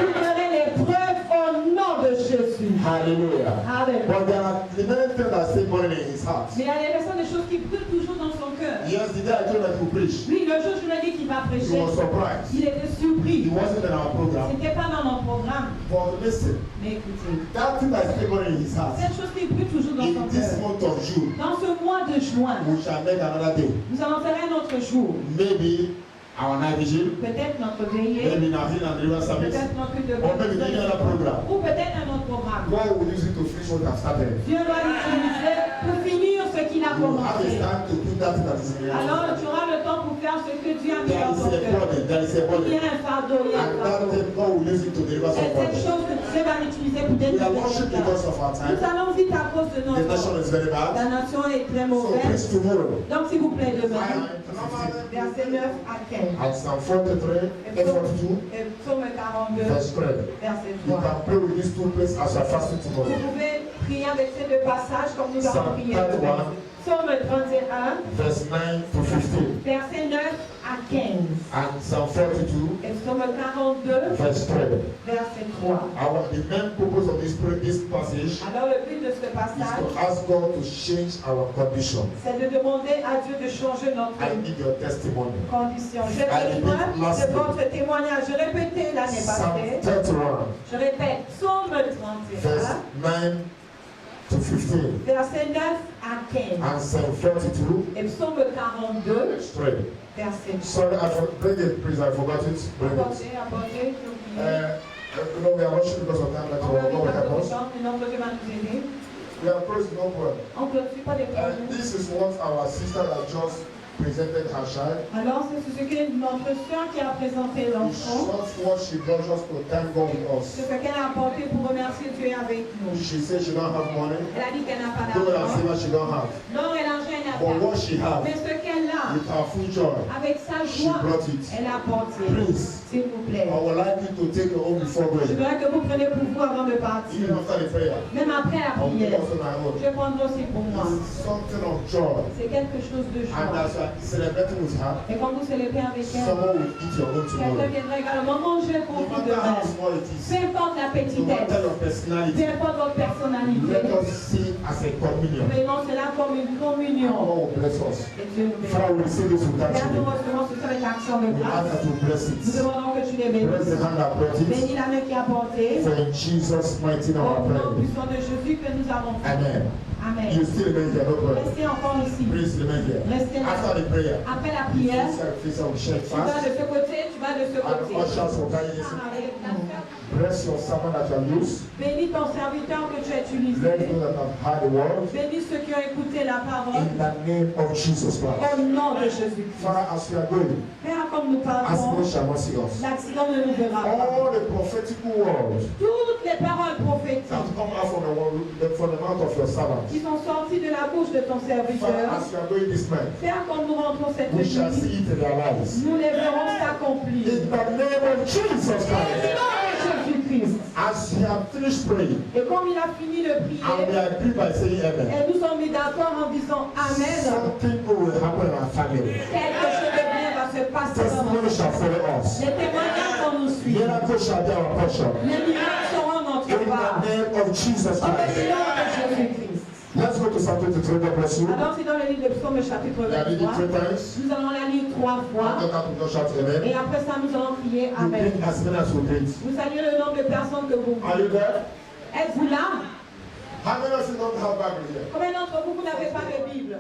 Vous verrez les preuves au nom de Jésus. Hallelujah. Amen. But there are the many things that still burning in his heart. Mais il y a des personnes, des choses qui brûlent toujours dans son cœur. Yes, the day I told him to preach, Lui, le jour où je lui ai dit qu'il va he prêcher, was surprised. il était He surpris. wasn't in our program. C'était pas dans mon programme. But listen, Mais écoutez, that thing that is still burning in his heart, cette chose qui brûle toujours dans son in this cœur. month of June, Dans ce mois de juin, we shall make another day. nous allons faire un autre jour. Maybe our night vigil, Peut-être notre veillée, maybe in our Hill and River Service, peut-être notre culte de or maybe any other program. ou peut-être un autre programme. God will use it to finish what has started. Dieu va l'utiliser pour finir ce qu'il a You will have a commencé. time to do that thing that is in your Alors heart. tu auras le temps pour faire ce que Dieu a mis There dans is ton a cœur. burden, there is a Il y burden. a un fardeau, il y a un And that fardeau. thing God will use it to deliver C'est cette somebody. chose que Dieu va l'utiliser pour We are délivrer worship quelqu'un. because of our time. Nous allons vite à cause de The notre nation is very La bad. nation est très So mauvaise. preach tomorrow. Donc s'il vous plaît, demain, 5:15. verset 9 à 15. And Psalm 43, 42, Et psaume 42, verse 3. verset You 3. can pray with these two places as you are fasting Vous tomorrow. pouvez prier avec ces deux passages comme nous avons Psalm prié. 31, Psaume 31, verse 9 to 15. verset 9 à 15. And Psalm 42, Et psaume 42, verse 3. verset 3. The main purpose of this passage Alors le but de ce is passage, to ask God to change our condition. c'est de demander à Dieu de changer notre I need your testimony. condition. J'ai I besoin repeat last de votre témoignage. Je répétais l'année Psalm passée. 31, Je répète, psaume verse 31, 9 to 15. verset 9 à 15. And Psalm 42, Et psaume 42, verse 3. verset 3. Sorry, bring it, please. I forgot it. Bring it. Apportez, apportez, j'ai oublié. You know, we are rushing because of time. Like, On va God will vite à help cause us. du temps, le nombre de va nous aider. We are praising no problem. On ne clôture pas des projets. This is what our sister has just presented her child. Alors, c'est ce que notre soeur qui a présenté It's l'enfant, not what she does just to thank God with us. c'est ce qu'elle a apporté pour remercier Dieu avec nous. She says she don't have money. Elle a dit qu'elle n'a pas Though I d'argent. say she don't have. Non, elle a l'argent, elle n'a But pas. what she has, Mais ce qu'elle a, joie, with our full joy, avec sa she joie, brought it. elle a apporté. Please, S'il vous plaît. I would like you to take it home before Je going. voudrais que vous preniez pour vous avant de partir. Even after the prayer, Même après la I will prière. also my own. Je prendrai aussi pour moi. It's something of joy. C'est quelque chose de And joie. as you are celebrating with her, Et quand vous célébrez avec elle, someone will eat your own quelqu'un tomorrow. viendra également manger pour No vous matter how demain. small it is, Peu importe la no petitesse, matter your peu personality, importe votre personnalité, let us see it as a communion. prenons cela comme une communion. God will bless us. Et Dieu nous bénisse. Father, we say this with Père, nous thanksgiving. recevons ce avec action de We ask grâce. that you bless Nous it. demandons que tu les Bless bénisses. the hand that brought it. Bénis la main qui a porté. For in Jesus' mighty name Au I nom pray. puissant de Jésus que nous avons fait. Amen. Amen. You still remain here, no problem. Restez encore ici. Please remain here. Restez là. After the prayer, Après la the prière, face will shake tu vas fast. de ce côté, tu vas de ce And côté. ushers will carry this. Avec la fête. Bless your servant that you have used. Bénis ton serviteur que tu as utilisé. Bless those that have heard the word. Bénis ceux qui ont écouté la parole. In the name of Jesus Christ. Au nom de Jésus. Father, as we are going, Père, comme nous as parlons, no shall not see us. l'accident ne nous verra pas. All the prophetic words Toutes les paroles that prophétiques come out from the mouth of your servant. qui sont sorties de la bouche de ton Father, serviteur, as we are going this night, Père, comme nous rentrons cette we shall nuit, see it in their lives. nous les verrons s'accomplir. In the name of Jesus Au Christ. nom de Jésus-Christ. As we have finished praying, Et comme il a fini de and we prier, agree by saying amen, et nous sommes mis d'accord en disant Amen, something good will happen in our family. quelque chose de bien va se passer dans Testimony notre shall vie. follow us. Les témoignages vont nous suivre. Miracles shall be our portion. Les miracles seront notre In part. the name of Jesus Au nom Christ. de Jésus-Christ. Let's go to Psalm 23. God bless you. Alors, c'est dans le livre de Psaume chapitre We are reading 3 23. times. Nous allons la lire 3 fois. After that, we just shout amen. Et après ça, nous allons prier You Amen. bring as many as we greet. Vous saluez le nombre de personnes que vous Are you voulez. there? Êtes-vous là? How many of you don't have Bible here? Combien d'entre vous, vous n'avez pas de Bible?